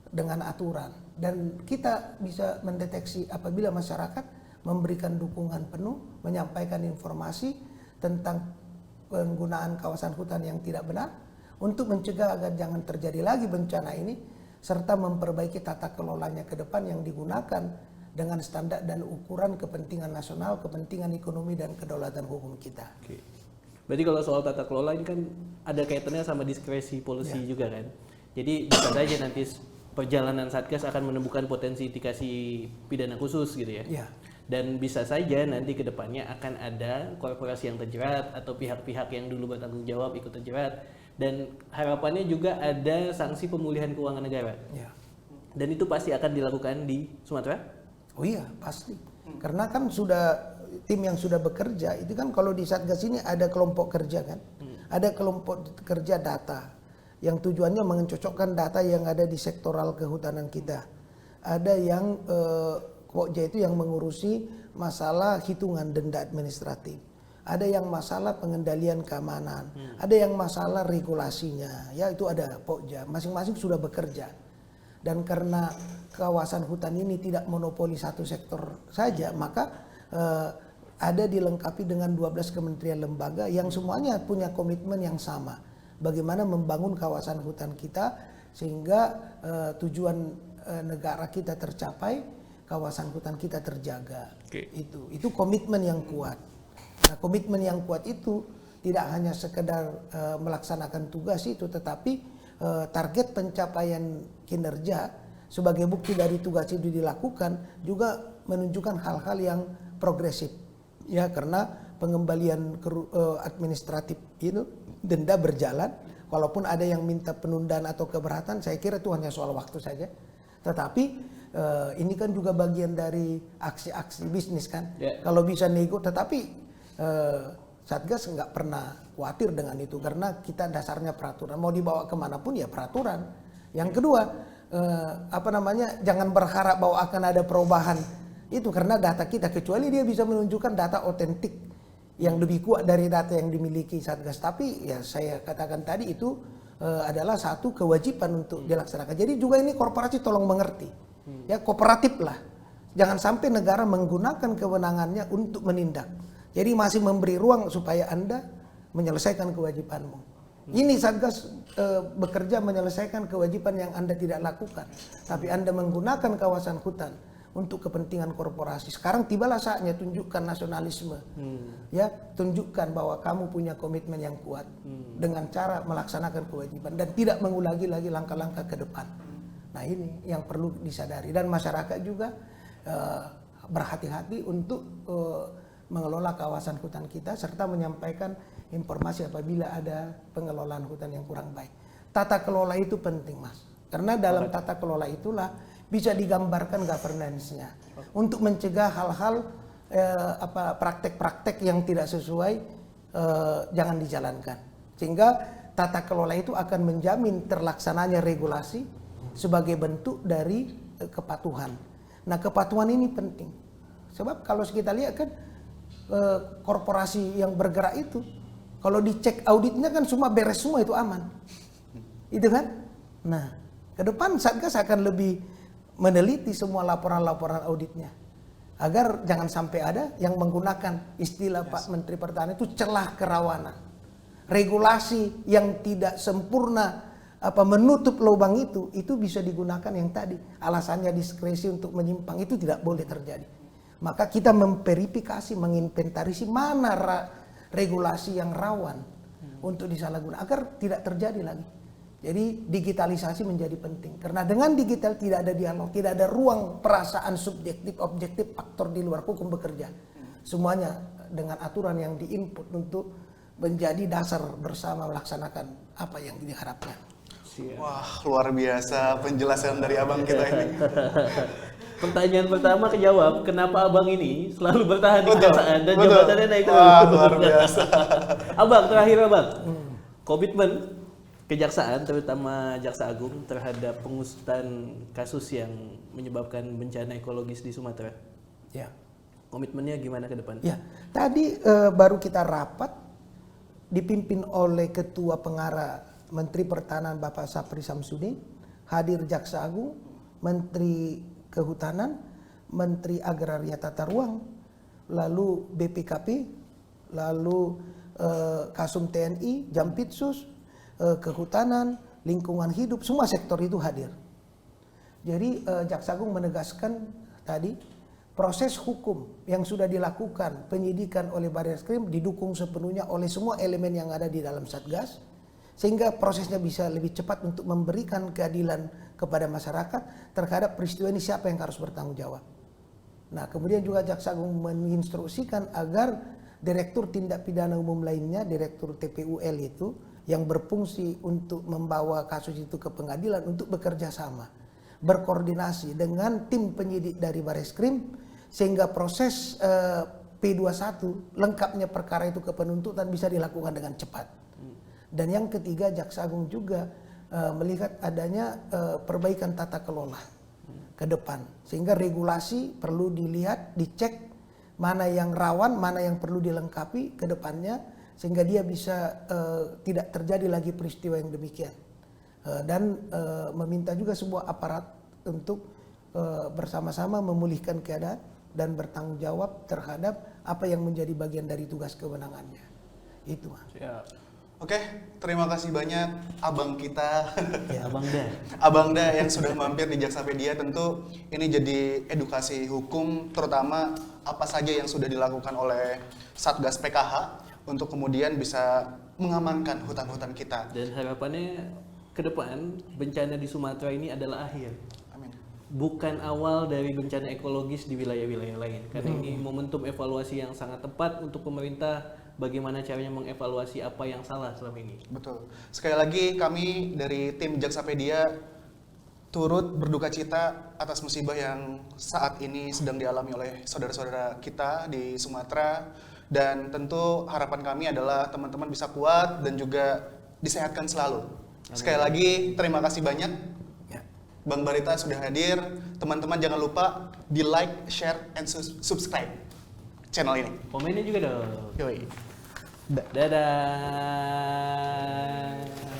dengan aturan. Dan kita bisa mendeteksi apabila masyarakat memberikan dukungan penuh, menyampaikan informasi tentang penggunaan kawasan hutan yang tidak benar untuk mencegah agar jangan terjadi lagi bencana ini, serta memperbaiki tata kelolanya ke depan yang digunakan dengan standar dan ukuran kepentingan nasional, kepentingan ekonomi dan kedaulatan hukum kita. Oke. Berarti kalau soal tata kelola ini kan ada kaitannya sama diskresi polisi juga kan. Jadi bisa saja nanti perjalanan Satgas akan menemukan potensi indikasi pidana khusus gitu ya. Ya. Dan bisa saja nanti ke depannya akan ada korporasi yang terjerat atau pihak-pihak yang dulu bertanggung jawab ikut terjerat. Dan harapannya juga ada sanksi pemulihan keuangan negara. Ya. Dan itu pasti akan dilakukan di Sumatera? Oh iya, pasti. Karena kan sudah tim yang sudah bekerja, itu kan kalau di Satgas ini ada kelompok kerja kan. Ada kelompok kerja data yang tujuannya mencocokkan data yang ada di sektoral kehutanan kita. Ada yang Pokja itu yang mengurusi masalah hitungan denda administratif. Ada yang masalah pengendalian keamanan, ada yang masalah regulasinya, ya itu ada Pokja, masing-masing sudah bekerja. Dan karena kawasan hutan ini tidak monopoli satu sektor saja, maka ada dilengkapi dengan 12 kementerian lembaga yang semuanya punya komitmen yang sama. Bagaimana membangun kawasan hutan kita sehingga tujuan negara kita tercapai, kawasan hutan kita terjaga. Okay. Itu komitmen yang kuat. Nah, komitmen yang kuat itu tidak hanya sekedar melaksanakan tugas itu, tetapi target pencapaian kinerja sebagai bukti dari tugas itu dilakukan juga menunjukkan hal-hal yang progresif. Ya, karena pengembalian administratif itu denda berjalan, walaupun ada yang minta penundaan atau keberatan, saya kira itu hanya soal waktu saja. Tetapi ini kan juga bagian dari aksi-aksi bisnis kan. Yeah. Kalau bisa nego, tetapi Satgas nggak pernah khawatir dengan itu karena kita dasarnya peraturan. Mau dibawa kemanapun ya peraturan. Yang kedua, jangan berharap bahwa akan ada perubahan itu karena data kita, kecuali dia bisa menunjukkan data otentik yang lebih kuat dari data yang dimiliki Satgas. Tapi ya saya katakan tadi itu adalah satu kewajiban untuk dilaksanakan. Jadi juga ini korporasi tolong mengerti. Ya kooperatif lah jangan sampai negara menggunakan kewenangannya untuk menindak. Jadi masih memberi ruang supaya Anda menyelesaikan kewajibanmu. Ini Satgas bekerja menyelesaikan kewajiban yang Anda tidak lakukan. Tapi Anda menggunakan kawasan hutan untuk kepentingan korporasi. Sekarang tibalah saatnya tunjukkan nasionalisme. Ya, tunjukkan bahwa kamu punya komitmen yang kuat dengan cara melaksanakan kewajiban dan tidak mengulangi lagi langkah-langkah ke depan. Nah, ini yang perlu disadari dan masyarakat juga berhati-hati untuk mengelola kawasan hutan kita serta menyampaikan informasi apabila ada pengelolaan hutan yang kurang baik. Tata kelola itu penting, Mas. Karena dalam tata kelola itulah bisa digambarkan governance-nya untuk mencegah hal-hal praktek-praktek yang tidak sesuai jangan dijalankan. Sehingga tata kelola itu akan menjamin terlaksananya regulasi sebagai bentuk dari kepatuhan. Nah, kepatuhan ini penting. Sebab kalau kita lihat kan korporasi yang bergerak itu kalau dicek auditnya kan semua beres semua, itu aman. Itu kan? Nah, ke depan Satgas akan lebih meneliti semua laporan-laporan auditnya agar jangan sampai ada yang menggunakan istilah Pak Menteri Pertahanan itu celah kerawanan. Regulasi yang tidak sempurna menutup lubang itu bisa digunakan yang tadi alasannya diskresi untuk menyimpang, itu tidak boleh terjadi. Maka kita memverifikasi, menginventarisasi mana regulasi yang rawan untuk disalahgunakan agar tidak terjadi lagi. Jadi digitalisasi menjadi penting karena dengan digital tidak ada dialog, tidak ada ruang perasaan subjektif, objektif, faktor di luar hukum bekerja. Semuanya dengan aturan yang diinput untuk menjadi dasar bersama melaksanakan apa yang diharapkan. Wah, luar biasa penjelasan dari abang kita ini. Pertanyaan pertama kejawab, kenapa abang ini selalu bertahan di kejaksaan dan jabatannya naik terus? Wah, luar biasa. Abang, terakhir abang, komitmen kejaksaan terutama Jaksa Agung terhadap pengusutan kasus yang menyebabkan bencana ekologis di Sumatera. Ya. Komitmennya gimana ke depan? Ya, tadi baru kita rapat dipimpin oleh Ketua Pengarah Menteri Pertahanan Bapak Sapri Samsudin, hadir Jaksa Agung, Menteri Kehutanan, Menteri Agraria Tata Ruang, lalu BPKP, lalu Kasum TNI, Jampitsus, Kehutanan, Lingkungan Hidup, semua sektor itu hadir. Jadi Jaksa Agung menegaskan tadi proses hukum yang sudah dilakukan penyidikan oleh Barreskrim didukung sepenuhnya oleh semua elemen yang ada di dalam Satgas, sehingga prosesnya bisa lebih cepat untuk memberikan keadilan kepada masyarakat terhadap peristiwa ini, siapa yang harus bertanggung jawab. Nah, kemudian juga Jaksa Agung menginstruksikan agar Direktur Tindak Pidana Umum lainnya, Direktur TPUL itu, yang berfungsi untuk membawa kasus itu ke pengadilan untuk bekerja sama, berkoordinasi dengan tim penyidik dari Barreskrim, sehingga proses P21 lengkapnya perkara itu ke penuntutan bisa dilakukan dengan cepat. Dan yang ketiga, Jaksa Agung juga melihat adanya perbaikan tata kelola ke depan. Sehingga regulasi perlu dilihat, dicek mana yang rawan, mana yang perlu dilengkapi ke depannya. Sehingga dia bisa tidak terjadi lagi peristiwa yang demikian. Dan meminta juga sebuah aparat untuk bersama-sama memulihkan keadaan dan bertanggung jawab terhadap apa yang menjadi bagian dari tugas kewenangannya. Itu, Mas. Oke, terima kasih banyak abang kita, ya, Abangda. Abangda yang sudah mampir di Jaksapedia. Tentu ini jadi edukasi hukum, terutama apa saja yang sudah dilakukan oleh Satgas PKH untuk kemudian bisa mengamankan hutan-hutan kita. Dan harapannya ke depan bencana di Sumatera ini adalah akhir. Amin. Bukan awal dari bencana ekologis di wilayah-wilayah lain. Karena ini momentum evaluasi yang sangat tepat untuk pemerintah. Bagaimana caranya mengevaluasi apa yang salah selama ini. Betul. Sekali lagi kami dari tim Jaksapedia turut berduka cita atas musibah yang saat ini sedang dialami oleh saudara-saudara kita di Sumatera. Dan tentu harapan kami adalah teman-teman bisa kuat dan juga disehatkan selalu. Amin. Sekali lagi terima kasih banyak. Ya. Bang Barita sudah hadir. Teman-teman jangan lupa di like, share, and subscribe channel ini. Komennya juga dong. Yoi. Dadah.